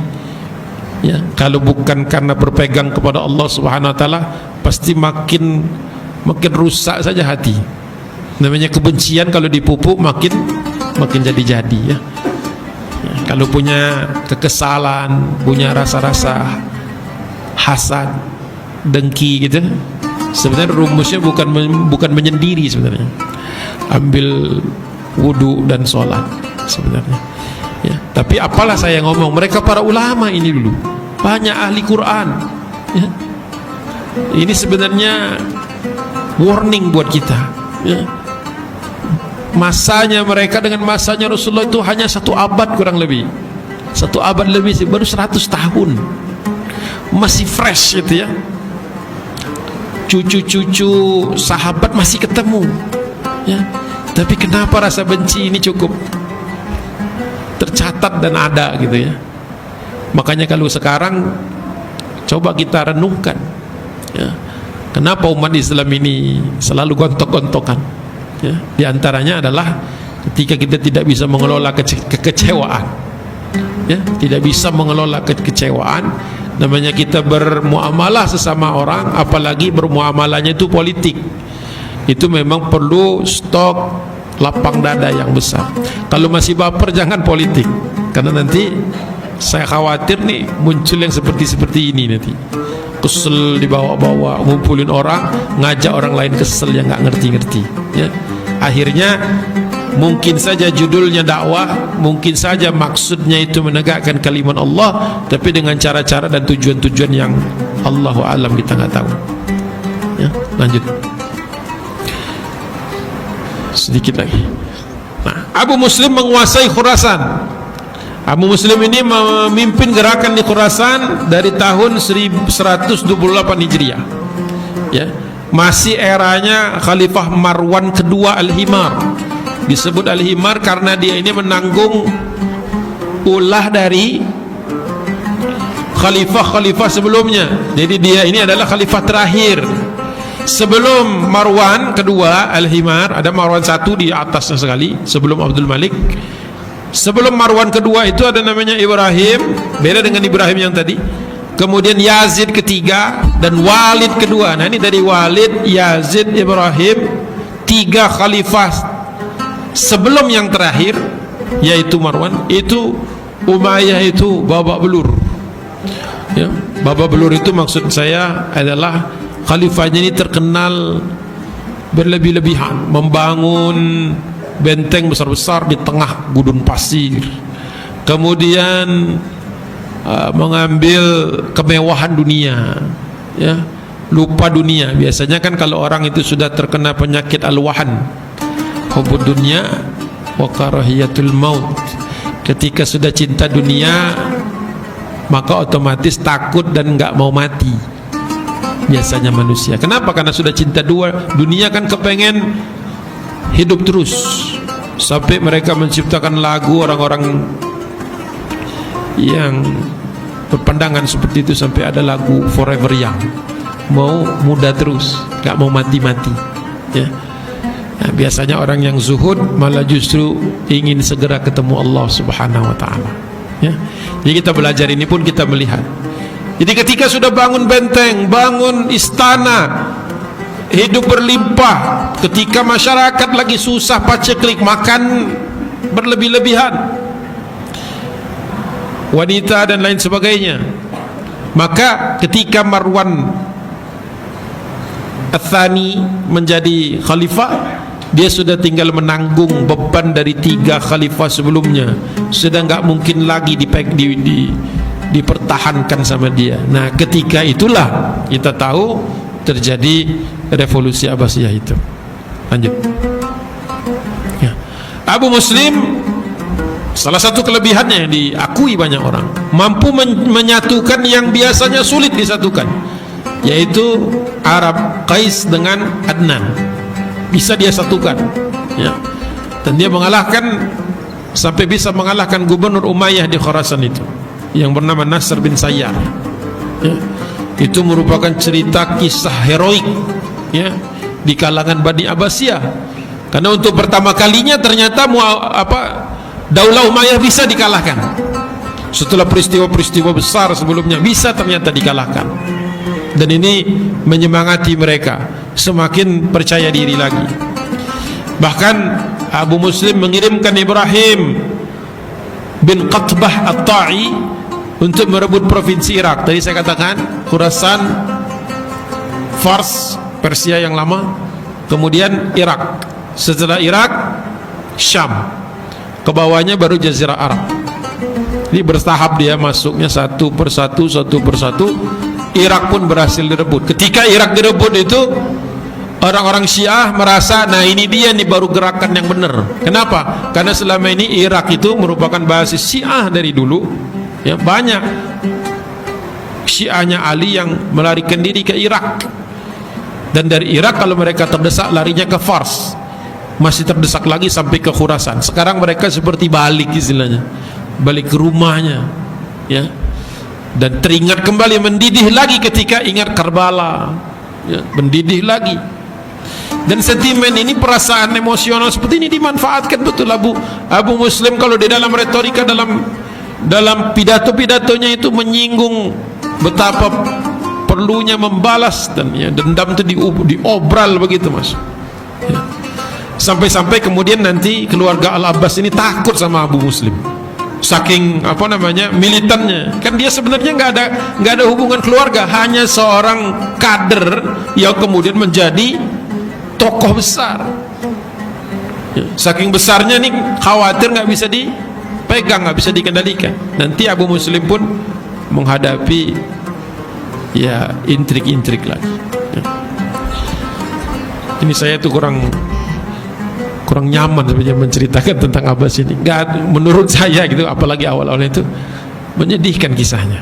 ya. Kalau bukan karena berpegang kepada Allah Subhanahu Wa Taala, pasti makin rusak saja hati. Namanya kebencian kalau dipupuk makin jadi-jadi, ya. Ya, kalau punya kekesalan, punya rasa-rasa hasad, dengki gitu, sebenarnya rumusnya bukan menyendiri sebenarnya. Ambil wudu dan sholat sebenarnya, ya. Tapi apalah saya ngomong, mereka para ulama ini dulu banyak ahli Quran, ya. Ini sebenarnya warning buat kita, ya. Masanya mereka dengan masanya Rasulullah itu hanya 1 abad kurang lebih, 1 abad lebih sih, baru 100 tahun, masih fresh gitu, ya. Cucu-cucu sahabat masih ketemu, ya. Tapi kenapa rasa benci ini cukup tercatat dan ada gitu, ya. Makanya kalau sekarang coba kita renungkan, ya, kenapa umat Islam ini selalu gontok-gontokan, ya. Di antaranya adalah ketika kita tidak bisa mengelola kekecewaan, ya, tidak bisa mengelola kekecewaan. Namanya kita bermuamalah sesama orang, apalagi bermuamalahnya itu politik, itu memang perlu stok lapang dada yang besar. Kalau masih baper jangan politik, karena nanti saya khawatir nih muncul yang seperti ini nanti. Kesel dibawa-bawa, ngumpulin orang, ngajak orang lain kesel yang nggak ngerti-ngerti, ya. Akhirnya mungkin saja judulnya dakwah, mungkin saja maksudnya itu menegakkan kalimat Allah, tapi dengan cara-cara dan tujuan-tujuan yang Allahu a'lam, kita nggak tahu, ya. Lanjut sedikit lagi. Nah, Abu Muslim menguasai Khurasan. Abu Muslim ini memimpin gerakan di Khurasan dari tahun 1128 Hijriah, ya. Masih eranya Khalifah Marwan kedua Al-Himar. Disebut Al-Himar karena dia ini menanggung ulah dari khalifah-khalifah sebelumnya. Jadi dia ini adalah khalifah terakhir. Sebelum Marwan kedua Al-Himar, ada Marwan satu di atasnya sekali sebelum Abdul Malik. Sebelum Marwan kedua itu ada namanya Ibrahim, beda dengan Ibrahim yang tadi. Kemudian Yazid ketiga dan Walid kedua. Nah ini dari Walid, Yazid, Ibrahim, 3 khalifah sebelum yang terakhir yaitu Marwan. Itu Umayyah itu babak belur. Ya, babak belur itu maksud saya adalah khalifahnya ini terkenal berlebih-lebihan, membangun benteng besar-besar di tengah gudun pasir, kemudian mengambil kemewahan dunia, ya, lupa dunia. Biasanya kan kalau orang itu sudah terkena penyakit al-wahan, hubud dunia wa karahiyatul maut, ketika sudah cinta dunia maka otomatis takut dan enggak mau mati biasanya manusia. Kenapa? Karena sudah cinta dunia, kan kepengen hidup terus. Sampai mereka menciptakan lagu, orang-orang yang berpandangan seperti itu, sampai ada lagu Forever Young, mau muda terus, gak mau mati-mati, ya. Nah, biasanya orang yang zuhud malah justru ingin segera ketemu Allah Subhanahu wa ta'ala, ya. Jadi kita belajar ini pun kita melihat. Jadi ketika sudah bangun benteng, bangun istana, hidup berlimpah, ketika masyarakat lagi susah paceklik, makan berlebih-lebihan, wanita dan lain sebagainya, maka ketika Marwan Ats-Tsani menjadi khalifah, dia sudah tinggal menanggung beban dari 3 khalifah sebelumnya. Sudah enggak mungkin lagi dipertahankan sama dia. Nah, ketika itulah kita tahu terjadi revolusi Abbasiyah itu. Lanjut. Ya. Abu Muslim, salah satu kelebihannya yang diakui banyak orang, mampu menyatukan yang biasanya sulit disatukan, yaitu Arab Qais dengan Adnan. Bisa dia satukan, ya. Dan dia mengalahkan, sampai bisa mengalahkan gubernur Umayyah di Khurasan itu, yang bernama Nasr bin Sayyar, ya. Itu merupakan cerita kisah heroik, ya, di kalangan Bani Abbasiyah. Karena untuk pertama kalinya ternyata Daulah Umayyah bisa dikalahkan. Setelah peristiwa-peristiwa besar sebelumnya bisa ternyata dikalahkan. Dan ini menyemangati mereka semakin percaya diri lagi. Bahkan Abu Muslim mengirimkan Ibrahim bin Qatbah At-Ta'i untuk merebut provinsi Irak. Tadi saya katakan Khurasan, Fars, Persia yang lama, kemudian Irak. Setelah Irak, Syam, ke bawahnya baru Jazirah Arab. Ini bertahap dia masuknya satu persatu. Irak pun berhasil direbut. Ketika Irak direbut itu, orang-orang Syiah merasa, nah ini dia nih baru gerakan yang benar. Kenapa? Karena selama ini Irak itu merupakan basis Syiah dari dulu, ya. Banyak Syiahnya Ali yang melarikan diri ke Irak, dan dari Irak kalau mereka terdesak larinya ke Fars, masih terdesak lagi sampai ke Khurasan. Sekarang mereka seperti balik, istilahnya balik ke rumahnya, ya. Dan teringat kembali, mendidih lagi ketika ingat Karbala, ya, mendidih lagi. Dan sentimen ini, perasaan emosional seperti ini dimanfaatkan betul Abu Muslim. Kalau di dalam retorika, dalam pidato-pidatonya itu menyinggung betapa perlunya membalas, dan ya, dendam itu diobral begitu, Mas, ya. Sampai-sampai kemudian nanti keluarga Al-Abbas ini takut sama Abu Muslim, saking militannya. Kan dia sebenarnya nggak ada hubungan keluarga, hanya seorang kader yang kemudian menjadi tokoh besar, ya. Saking besarnya nih, khawatir nggak bisa dipegang, nggak bisa dikendalikan. Nanti Abu Muslim pun menghadapi, ya, intrik-intrik lagi, ya. Ini saya tuh kurang nyaman sebenarnya menceritakan tentang Abbas ini. Nggak, menurut saya gitu, apalagi awal-awalnya itu menyedihkan kisahnya.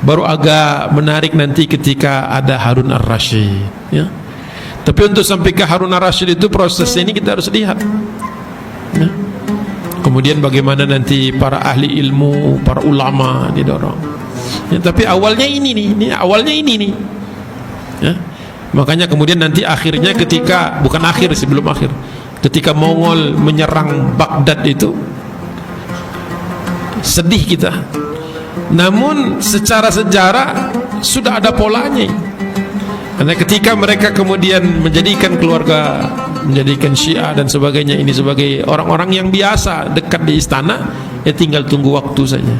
Baru agak menarik nanti ketika ada Harun Ar-Rasyid, ya. Tapi untuk sampai ke Harun Ar-Rasyid itu prosesnya ini kita harus lihat, ya. Kemudian bagaimana nanti para ahli ilmu, para ulama didorong, ya. Tapi awalnya ini nih, ya. Makanya kemudian nanti akhirnya ketika, bukan akhir sih, belum akhir, ketika Mongol menyerang Baghdad itu sedih kita. Namun secara sejarah sudah ada polanya. Karena ketika mereka kemudian menjadikan keluarga, menjadikan Syiah dan sebagainya ini sebagai orang-orang yang biasa dekat di istana, ya tinggal tunggu waktu saja.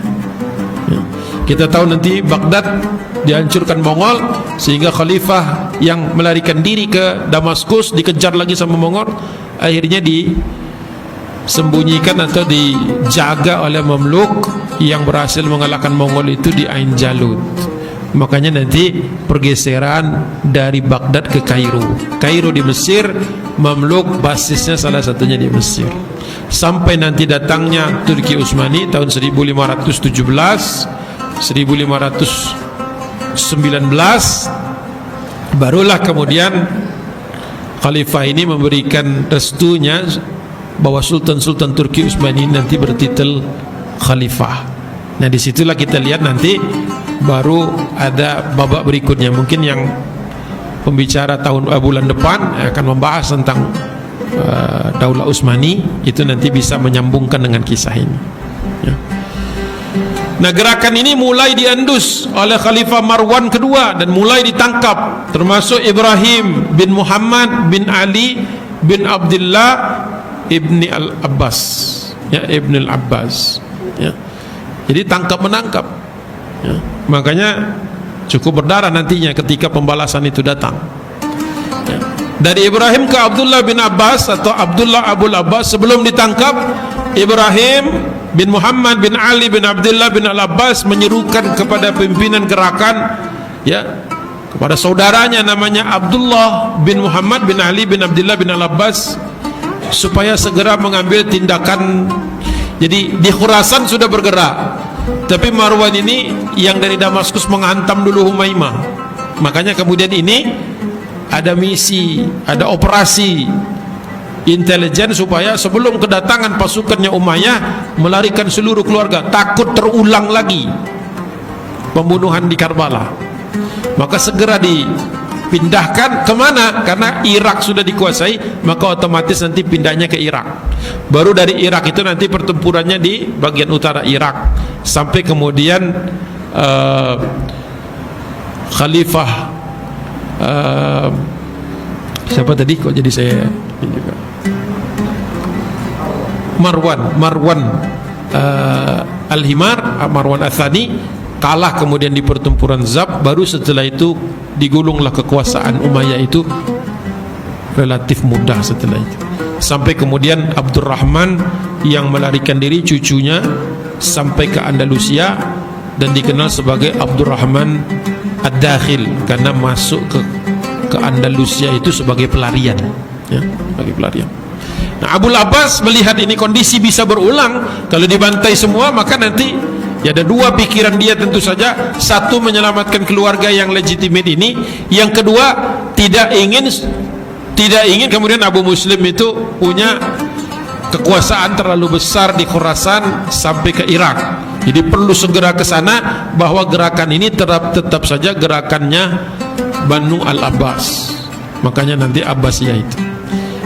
Ya. Kita tahu nanti Baghdad dihancurkan Mongol, sehingga khalifah yang melarikan diri ke Damaskus dikejar lagi sama Mongol, akhirnya disembunyikan atau dijaga oleh Mamluk yang berhasil mengalahkan Mongol itu di Ain Jalut. Makanya nanti pergeseran dari Baghdad ke Kairo. Kairo di Mesir, Mamluk basisnya salah satunya di Mesir. Sampai nanti datangnya Turki Utsmani tahun 1517, 1519, barulah kemudian khalifah ini memberikan restunya bahwa Sultan-Sultan Turki Utsmani nanti bertitel khalifah. Nah disitulah kita lihat nanti baru ada babak berikutnya. Mungkin yang pembicara bulan depan akan membahas tentang Daulah Utsmani, itu nanti bisa menyambungkan dengan kisah ini ya. Nah gerakan ini mulai diendus oleh Khalifah Marwan kedua dan mulai ditangkap, termasuk Ibrahim bin Muhammad bin Ali bin Abdullah ibni al-Abbas ya, ibn al-Abbas ya. Jadi tangkap menangkap ya. Makanya cukup berdarah nantinya ketika pembalasan itu datang ya. Dari Ibrahim ke Abdullah bin Abbas atau Abdullah Abul Abbas, sebelum ditangkap Ibrahim bin Muhammad bin Ali bin Abdullah bin Al-Abbas menyerukan kepada pimpinan gerakan ya, kepada saudaranya namanya Abdullah bin Muhammad bin Ali bin Abdullah bin Al-Abbas supaya segera mengambil tindakan. Jadi di Khurasan sudah bergerak, tapi Marwan ini yang dari Damaskus menghantam dulu Humaimah. Makanya kemudian ini ada misi, ada operasi intelijen supaya sebelum kedatangan pasukannya Umayyah melarikan seluruh keluarga, takut terulang lagi pembunuhan di Karbala. Maka segera dipindahkan kemana? Karena Irak sudah dikuasai, maka otomatis nanti pindahnya ke Irak. Baru dari Irak itu nanti pertempurannya di bagian utara Irak, sampai kemudian Khalifah siapa tadi kok jadi saya juga Marwan Al-Himar, Marwan Al-Thani kalah kemudian di pertempuran Zab. Baru setelah itu digulunglah kekuasaan Umayyah itu relatif mudah setelah itu, sampai kemudian Abdurrahman yang melarikan diri, cucunya, sampai ke Andalusia dan dikenal sebagai Abdurrahman Ad-Dakhil karena masuk ke Andalusia itu sebagai pelarian ya, sebagai pelarian. Nah Abul Abbas melihat ini kondisi bisa berulang, kalau dibantai semua maka nanti ya ada dua pikiran dia tentu saja. Satu, menyelamatkan keluarga yang legitimate ini, yang kedua tidak ingin kemudian Abu Muslim itu punya kekuasaan terlalu besar di Khurasan sampai ke Irak. Jadi perlu segera ke sana, bahwa gerakan ini tetap saja gerakannya Banu Al-Abbas. Makanya nanti Abbasiyah itu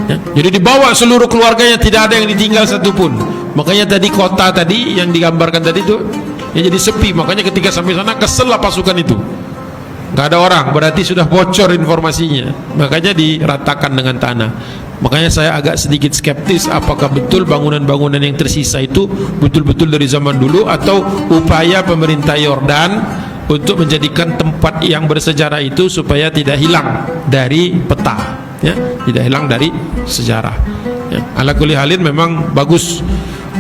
ya. Jadi dibawa seluruh keluarganya, tidak ada yang ditinggal satupun. Makanya tadi kota tadi yang digambarkan tadi itu ya jadi sepi. Makanya ketika sampai sana kesel lah pasukan itu, nggak ada orang, berarti sudah bocor informasinya. Makanya diratakan dengan tanah. Makanya saya agak sedikit skeptis apakah betul bangunan-bangunan yang tersisa itu betul-betul dari zaman dulu, atau upaya pemerintah Yordan untuk menjadikan tempat yang bersejarah itu supaya tidak hilang dari peta ya, tidak hilang dari sejarah ya. Ala kulli halin memang bagus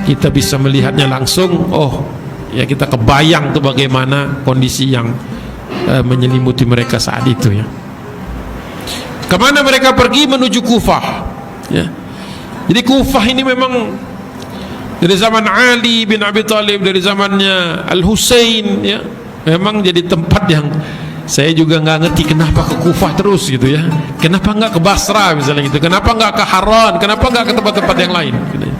kita bisa melihatnya langsung. Oh ya, kita kebayang tuh bagaimana kondisi yang menyelimuti mereka saat itu ya. Kemana mereka pergi? Menuju Kufah ya. Jadi Kufah ini memang dari zaman Ali bin Abi Thalib, dari zamannya Al-Husain ya, memang jadi tempat yang saya juga nggak ngerti kenapa ke Kufah terus gitu ya. Kenapa nggak ke Basra misalnya gitu? Kenapa nggak ke Haran? Kenapa nggak ke tempat-tempat yang lain gitu ya.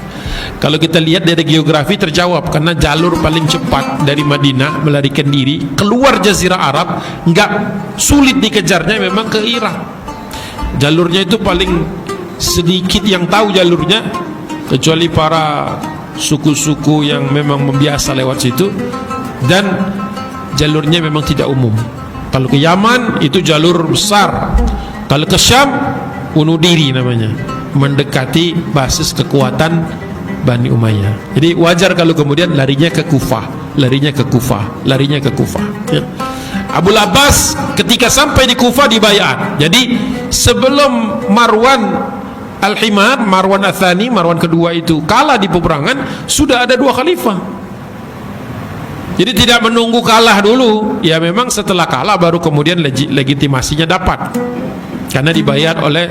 Kalau kita lihat dari geografi terjawab, karena jalur paling cepat dari Madinah melarikan diri keluar Jazirah Arab, nggak sulit dikejarnya memang ke Irak. jalurnya itu paling sedikit yang tahu jalurnya, kecuali para suku-suku yang memang membiasa lewat situ, dan jalurnya memang tidak umum. Kalau ke Yaman itu jalur besar, kalau ke Syam bunuh diri namanya, mendekati basis kekuatan Bani Umayyah. Jadi wajar kalau kemudian larinya ke Kufah, larinya ke Kufah, larinya ke Kufah, ya. Abu Abbas ketika sampai di Kufah dibayat. Jadi sebelum Marwan Al-Himar, Marwan Ats-Tsani, Marwan kedua itu kalah di peperangan, sudah ada 2 khalifah. Jadi tidak menunggu kalah dulu, ya memang setelah kalah baru kemudian legitimasinya dapat, karena dibayar oleh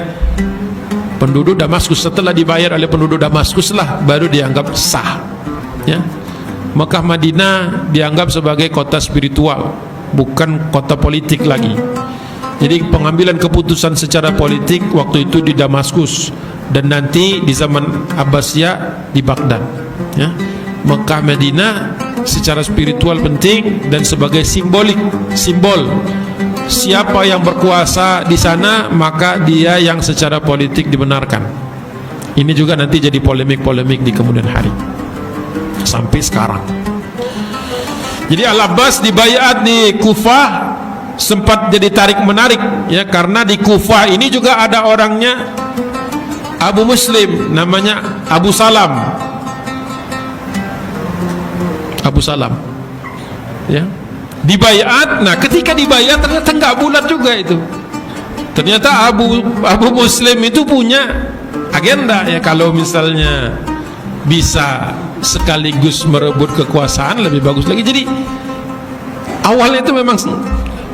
penduduk Damaskus. Setelah dibayar oleh penduduk Damaskus lah baru dianggap sah, ya. Mekah Madinah dianggap sebagai kota spiritual, bukan kota politik lagi. Jadi pengambilan keputusan secara politik waktu itu di Damaskus, dan nanti di zaman Abbasiyah di Baghdad, ya. Mekah Madinah secara spiritual penting dan sebagai simbol siapa yang berkuasa di sana, maka dia yang secara politik dibenarkan. Ini juga nanti jadi polemik-polemik di kemudian hari sampai sekarang. Jadi Al-Abbas dibayat di Kufah sempat jadi tarik menarik, ya, karena di Kufah ini juga ada orangnya Abu Muslim, namanya Abu Salam, ya, dibayat. Nah ketika dibayat ternyata nggak bulat juga itu. Ternyata Abu Muslim itu punya agenda, ya, kalau misalnya bisa sekaligus merebut kekuasaan lebih bagus lagi. Jadi awalnya itu memang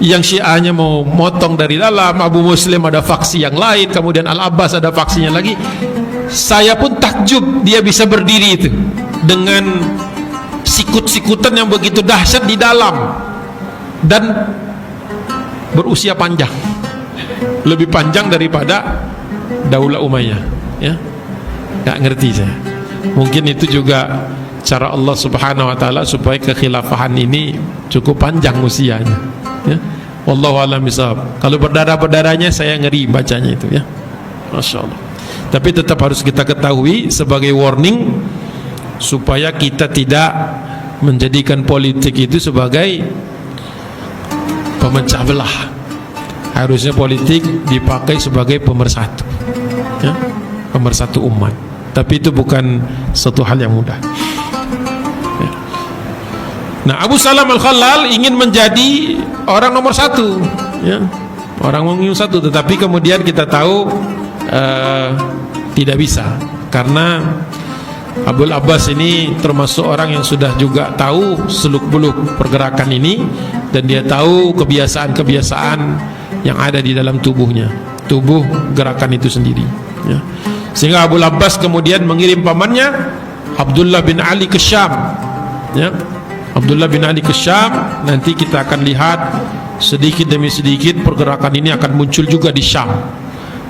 yang Syiahnya mau motong dari dalam, Abu Muslim ada faksi yang lain, kemudian Al-Abbas ada faksinya lagi. Saya pun takjub dia bisa berdiri itu dengan sikut-sikutan yang begitu dahsyat di dalam, dan berusia panjang, lebih panjang daripada Daulah Umayyah, ya. Gak ngerti saya. Mungkin itu juga cara Allah Subhanahu wa taala supaya kekhilafahan ini cukup panjang usianya, ya. Wallahu a'lam bishawab. Kalau berdarah-berdarahnya saya ngeri bacanya itu, ya. Masya Allah. Tapi tetap harus kita ketahui sebagai warning supaya kita tidak menjadikan politik itu sebagai pemecah belah. Harusnya politik dipakai sebagai pemersatu, ya, pemersatu umat. Tapi itu bukan satu hal yang mudah, ya. Nah, Abu Salam Al-Khalal ingin menjadi orang nomor 1, ya, orang nomor 1, tetapi kemudian kita tahu tidak bisa, karena Abu Abbas ini termasuk orang yang sudah juga tahu seluk-beluk pergerakan ini, dan dia tahu kebiasaan-kebiasaan yang ada di dalam tubuhnya, tubuh gerakan itu sendiri, ya. Sehingga Abu Abbas kemudian mengirim pamannya Abdullah bin Ali ke Syam, ya. Abdullah bin Ali ke Syam. Nanti kita akan lihat sedikit demi sedikit pergerakan ini akan muncul juga di Syam,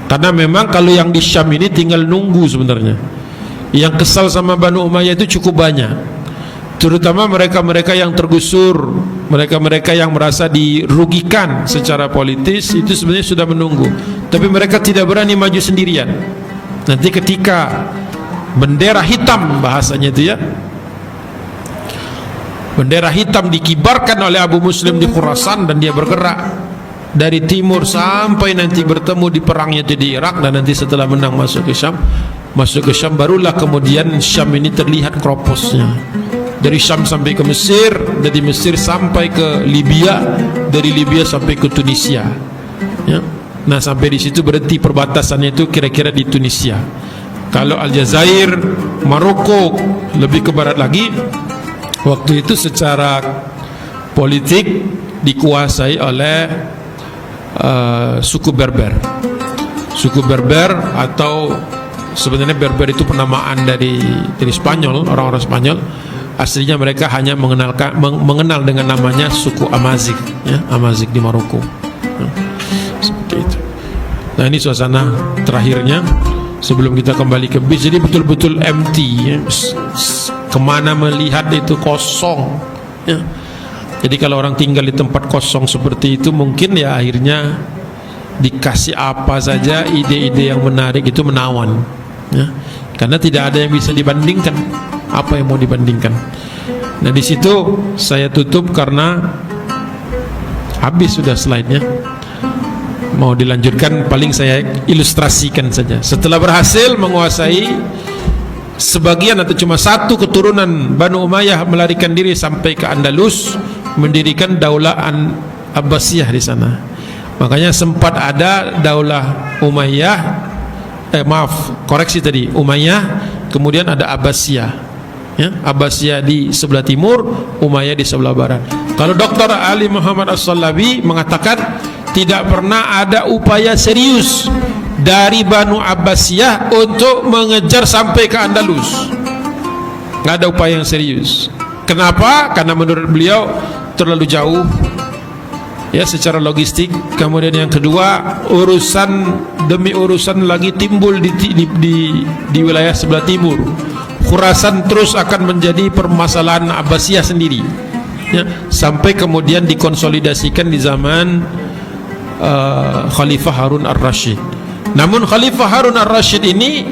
karena memang kalau yang di Syam ini tinggal nunggu sebenarnya. Yang kesal sama Banu Umayyah itu cukup banyak, terutama mereka-mereka yang tergusur, mereka-mereka yang merasa dirugikan secara politis, itu sebenarnya sudah menunggu, tapi mereka tidak berani maju sendirian. Nanti ketika bendera hitam, bahasanya itu, ya, bendera hitam dikibarkan oleh Abu Muslim di Khurasan, dan dia bergerak dari timur sampai nanti bertemu di perangnya di Irak, dan nanti setelah menang masuk ke Syam, barulah kemudian Syam ini terlihat kroposnya. Dari Syam sampai ke Mesir, dari Mesir sampai ke Libya, dari Libya sampai ke Tunisia, ya. Nah, sampai di situ berhenti perbatasannya itu kira-kira di Tunisia. Kalau Aljazair, Maroko lebih ke barat lagi, waktu itu secara politik dikuasai oleh suku Berber. Suku Berber, atau sebenarnya Berber itu penamaan dari Spanyol, orang-orang Spanyol. Aslinya mereka hanya mengenal dengan namanya suku Amazigh, ya, Amazigh di Maroko, ya, seperti itu. Nah, ini suasana terakhirnya sebelum kita kembali ke bis. Jadi betul-betul empty, ya. Kemana melihat itu kosong, ya. Jadi kalau orang tinggal di tempat kosong seperti itu, mungkin ya akhirnya dikasih apa saja ide-ide yang menarik itu menawan, ya. Karena tidak ada yang bisa dibandingkan. Apa yang mau dibandingkan? Nah, di situ saya tutup karena habis sudah slide-nya. Mau dilanjutkan paling saya ilustrasikan saja. Setelah berhasil menguasai sebagian atau cuma satu keturunan Banu Umayyah, melarikan diri sampai ke Andalus, mendirikan Daulah Abbasiyah di sana. Makanya sempat ada Daulah Umayyah, Umayyah, kemudian ada Abbasiyah, ya, Abbasiyah di sebelah timur, Umayyah di sebelah barat. Kalau Dr. Ali Muhammad As-Salabi mengatakan tidak pernah ada upaya serius dari Banu Abbasiyah untuk mengejar sampai ke Andalus. Nggak ada upaya yang serius. Kenapa? Karena menurut beliau terlalu jauh, ya, secara logistik. Kemudian yang kedua, urusan demi urusan lagi timbul di wilayah sebelah timur. Khurasan terus akan menjadi permasalahan Abbasiyah sendiri, ya, sampai kemudian dikonsolidasikan di zaman Khalifah Harun Ar-Rasyid. Namun Khalifah Harun Ar-Rasyid ini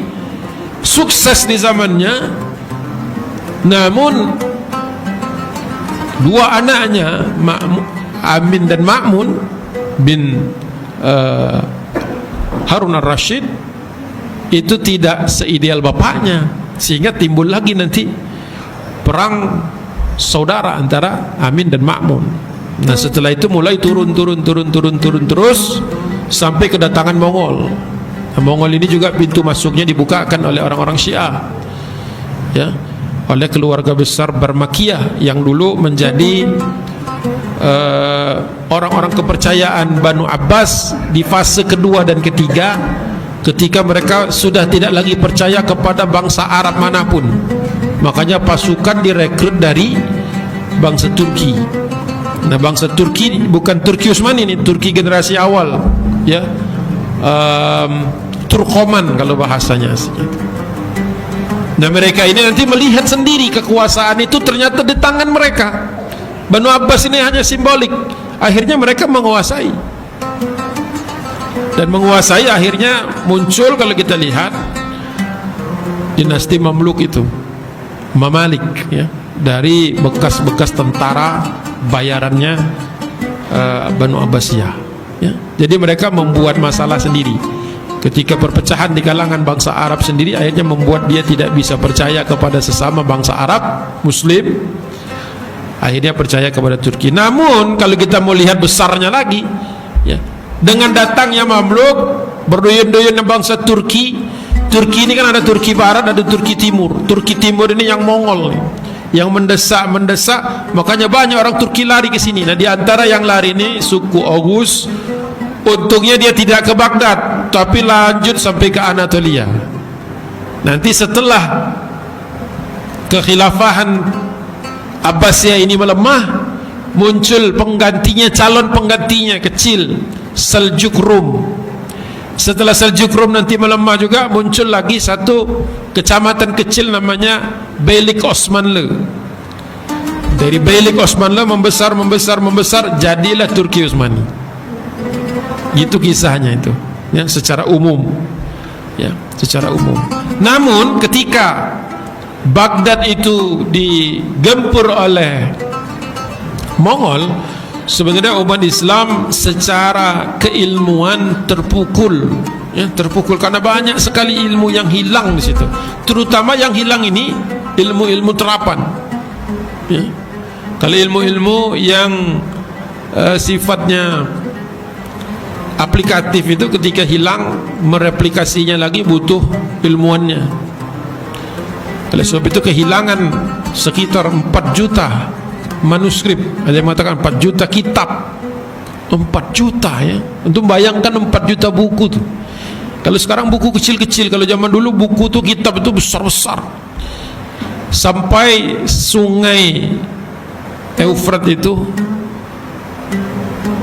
sukses di zamannya, namun dua anaknya, Amin dan Ma'mun bin Harun Ar-Rasyid, itu tidak seideal bapaknya, sehingga timbul lagi nanti perang saudara antara Amin dan Ma'mun. Nah, setelah itu mulai turun terus sampai kedatangan Mongol. Nah, Mongol ini juga pintu masuknya dibukakan oleh orang-orang Syiah, ya, oleh keluarga besar Barmakiyah yang dulu menjadi orang-orang kepercayaan Banu Abbas di fase kedua dan ketiga, ketika mereka sudah tidak lagi percaya kepada bangsa Arab manapun. Makanya pasukan direkrut dari bangsa Turki. Nah, bangsa Turki bukan Turki Utsmani, ini Turki generasi awal, ya, Turkoman kalau bahasanya. Nah, mereka ini nanti melihat sendiri kekuasaan itu ternyata di tangan mereka. Banu Abbas ini hanya simbolik. Akhirnya mereka menguasai, dan menguasai akhirnya muncul, kalau kita lihat, dinasti Mamluk itu, Mamalik, ya, dari bekas-bekas tentara bayarannya Banu Abbasiyah, ya. Jadi mereka membuat masalah sendiri. Ketika perpecahan di kalangan bangsa Arab sendiri, akhirnya membuat dia tidak bisa percaya kepada sesama bangsa Arab Muslim, akhirnya percaya kepada Turki. Namun kalau kita mau lihat besarnya lagi, ya, dengan datangnya Mamluk, berduyun-duyunnya bangsa Turki. Turki ini kan ada Turki Barat, ada Turki Timur. Turki Timur ini yang Mongol, yang mendesak, makanya banyak orang Turki lari ke sini. Nah, di antara yang lari ini suku Oghuz. Untungnya dia tidak ke Baghdad, tapi lanjut sampai ke Anatolia. Nanti setelah kekhilafahan Abbasiyah ini melemah, muncul penggantinya, calon penggantinya kecil, Seljuk Rum. Setelah Seljuk Rum nanti melemah juga, muncul lagi satu kecamatan kecil namanya Beylik Osmanlı. Dari Beylik Osmanlı membesar, jadilah Turki Utsmani. Gitu kisahnya itu, ya, secara umum, ya, secara umum. Namun ketika Baghdad itu digempur oleh Mongol, sebenarnya umat Islam secara keilmuan terpukul, ya, terpukul karena banyak sekali ilmu yang hilang di situ. Terutama yang hilang ini ilmu-ilmu terapan, ya. Kalau ilmu-ilmu yang sifatnya aplikatif itu ketika hilang, mereplikasinya lagi butuh ilmuannya. Oleh sebab itu kehilangan sekitar 4 juta manuskrip, ada yang mengatakan 4 juta kitab. 4 juta, ya. Untuk bayangkan 4 juta buku tuh. Kalau sekarang buku kecil-kecil, kalau zaman dulu buku tuh, kitab itu besar-besar. Sampai sungai Eufrat itu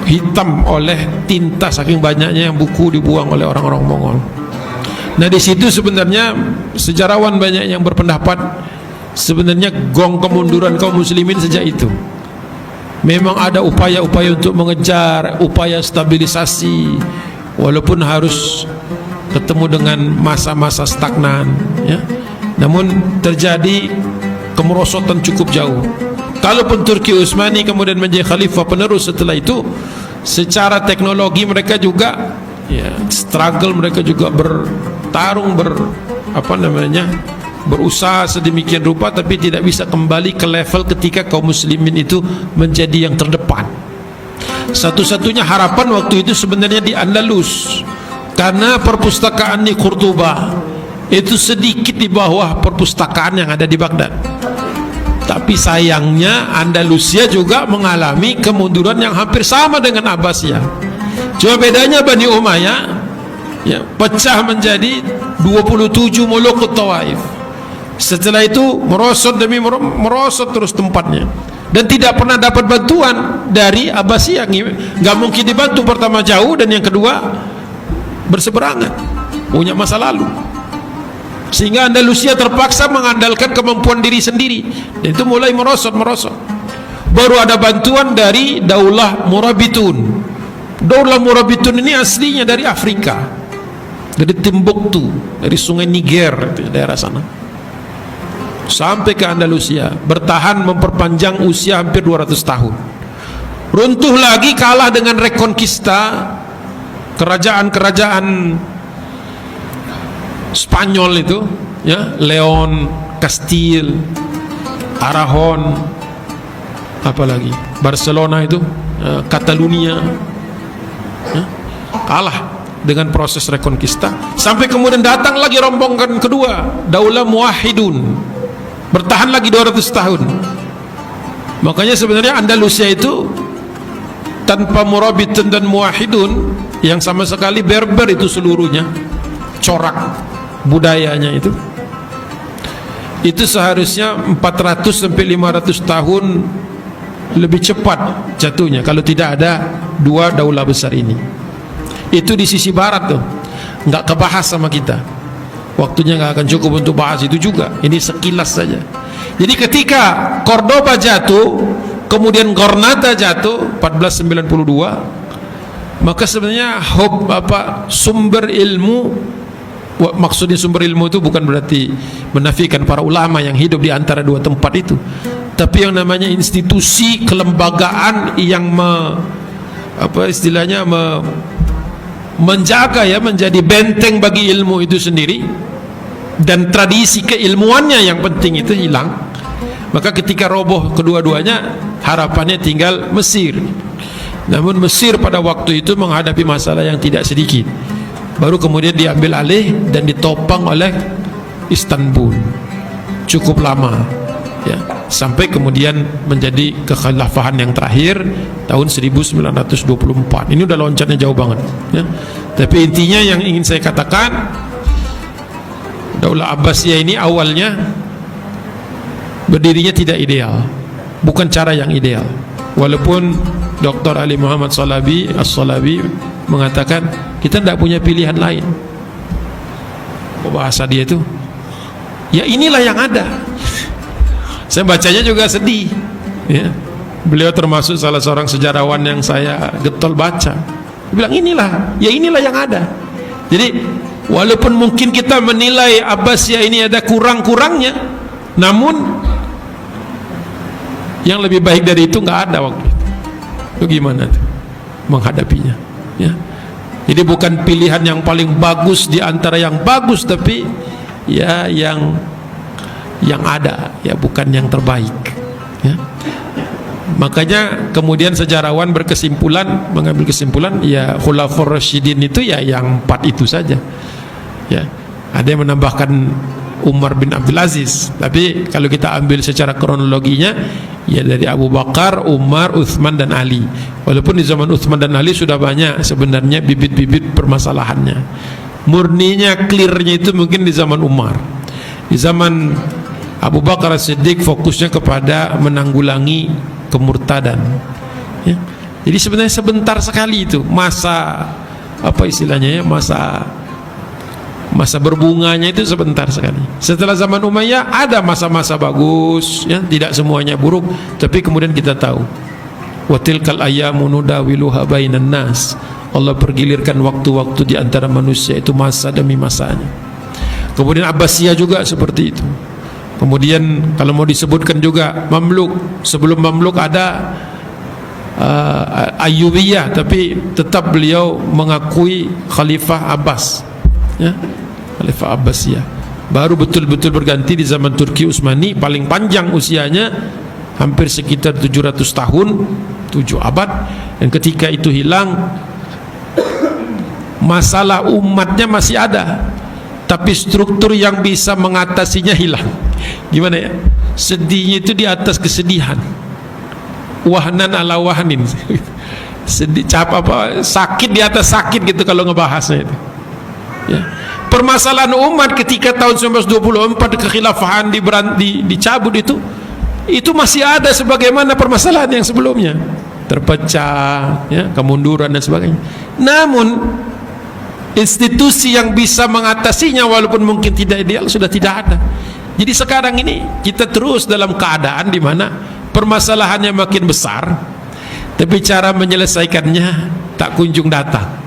hitam oleh tinta, saking banyaknya yang buku dibuang oleh orang-orang Mongol. Nah, di situ sebenarnya sejarawan banyak yang berpendapat sebenarnya gong kemunduran kaum muslimin sejak itu. Memang ada upaya-upaya untuk mengejar, upaya stabilisasi, walaupun harus ketemu dengan masa-masa stagnan, ya, namun terjadi kemerosotan cukup jauh. Kalaupun Turki Utsmani kemudian menjadi khalifah penerus setelah itu, secara teknologi mereka juga, ya, struggle, mereka juga bertarung, berusaha sedemikian rupa, tapi tidak bisa kembali ke level ketika kaum muslimin itu menjadi yang terdepan. Satu-satunya harapan waktu itu sebenarnya di Andalus, karena perpustakaan di Cordoba itu sedikit di bawah perpustakaan yang ada di Baghdad. Tapi sayangnya Andalusia juga mengalami kemunduran yang hampir sama dengan Abbasiyah. Cuma bedanya Bani Umayyah, ya, pecah menjadi 27 muluk Tawaif. Setelah itu merosot demi merosot terus tempatnya, dan tidak pernah dapat bantuan dari Abbasiyah. Nggak mungkin dibantu, pertama jauh, dan yang kedua berseberangan, punya masa lalu. Sehingga Andalusia terpaksa mengandalkan kemampuan diri sendiri, dan itu mulai merosot. Baru ada bantuan dari Daulah Murabitun. Daulah Murabitun ini aslinya dari Afrika, dari Timbuktu, dari sungai Niger, daerah sana, sampai ke Andalusia, bertahan memperpanjang usia hampir 200 tahun. Runtuh lagi, kalah dengan Reconquista, kerajaan-kerajaan Spanyol itu, ya, Leon, Castile, Aragon, apalagi Barcelona itu, Catalunya, ya, kalah dengan proses Reconquista, sampai kemudian datang lagi rombongan kedua, Daulah Muwahhidun, bertahan lagi 200 tahun. Makanya sebenarnya Andalusia itu tanpa Murabitun dan Muwahhidun, yang sama sekali Berber itu seluruhnya, corak budayanya itu seharusnya 400 sampai 500 tahun lebih cepat jatuhnya kalau tidak ada dua daulah besar ini. Itu di sisi barat tuh, nggak kebahas sama kita, waktunya nggak akan cukup untuk bahas itu juga. Ini sekilas saja. Jadi ketika Cordoba jatuh, kemudian Granada jatuh 1492, maka sebenarnya sumber ilmu, maksudnya sumber ilmu itu bukan berarti menafikan para ulama yang hidup di antara dua tempat itu, tapi yang namanya institusi kelembagaan yang menjaga, ya, menjadi benteng bagi ilmu itu sendiri, dan tradisi keilmuannya yang penting itu hilang. Maka ketika roboh kedua-duanya, harapannya tinggal Mesir. Namun Mesir pada waktu itu menghadapi masalah yang tidak sedikit. Baru kemudian diambil alih dan ditopang oleh Istanbul. Cukup lama, ya, sampai kemudian menjadi kekhalifahan yang terakhir tahun 1924. Ini udah loncatnya jauh banget, ya. Tapi intinya yang ingin saya katakan, Daulah Abbasiyah ini awalnya berdirinya tidak ideal, bukan cara yang ideal. Walaupun Dr. Ali Muhammad As-Salabi mengatakan kita tidak punya pilihan lain. Bahasa dia itu, ya inilah yang ada. Saya bacanya juga sedih, ya. Beliau termasuk salah seorang sejarawan yang saya getol baca. Dia bilang inilah yang ada. Jadi walaupun mungkin kita menilai Abbasiyah ini ada kurang-kurangnya, namun yang lebih baik dari itu nggak ada waktu itu. Bagaimana tuh menghadapinya, ya? Jadi bukan pilihan yang paling bagus di antara yang bagus, tapi ya yang ada, ya, bukan yang terbaik, ya. Makanya kemudian sejarawan mengambil kesimpulan, ya, Khulafaur Rasyidin itu ya yang 4 itu saja, ya. Ada yang menambahkan Umar bin Abdul Aziz, tapi kalau kita ambil secara kronologinya, ya dari Abu Bakar, Umar, Utsman dan Ali. Walaupun di zaman Utsman dan Ali sudah banyak sebenarnya bibit-bibit permasalahannya. Murninya, clearnya itu mungkin di zaman Umar. Di zaman Abu Bakar As-Siddiq fokusnya kepada menanggulangi kemurtadan, ya. Jadi sebenarnya sebentar sekali itu masa masa berbunganya itu sebentar sekali. Setelah zaman Umayyah ada masa-masa bagus, ya, tidak semuanya buruk, tapi kemudian kita tahu wa tilkal ayyamu nudawiluha bainan nas. Allah pergilirkan waktu-waktu di antara manusia itu masa demi masanya. Kemudian Abbasiyah juga seperti itu. Kemudian kalau mau disebutkan juga Mamluk, sebelum Mamluk ada Ayyubiyah, tapi tetap beliau mengakui Khalifah Abbas, ya, Khalifah Abbasiyah. Baru betul-betul berganti di zaman Turki Utsmani, paling panjang usianya hampir sekitar 700 tahun, 7 abad. Dan ketika itu hilang, masalah umatnya masih ada, tapi struktur yang bisa mengatasinya hilang. Gimana ya? Sedihnya itu di atas kesedihan, wahnan ala wahnin. Sedih, sakit di atas sakit gitu kalau ngebahasnya itu, ya. Permasalahan umat ketika tahun 1924 kekhilafahan dicabut itu masih ada sebagaimana permasalahan yang sebelumnya, terpecah, ya, kemunduran dan sebagainya. Namun institusi yang bisa mengatasinya walaupun mungkin tidak ideal sudah tidak ada. Jadi sekarang ini kita terus dalam keadaan di mana permasalahannya makin besar, tapi cara menyelesaikannya tak kunjung datang.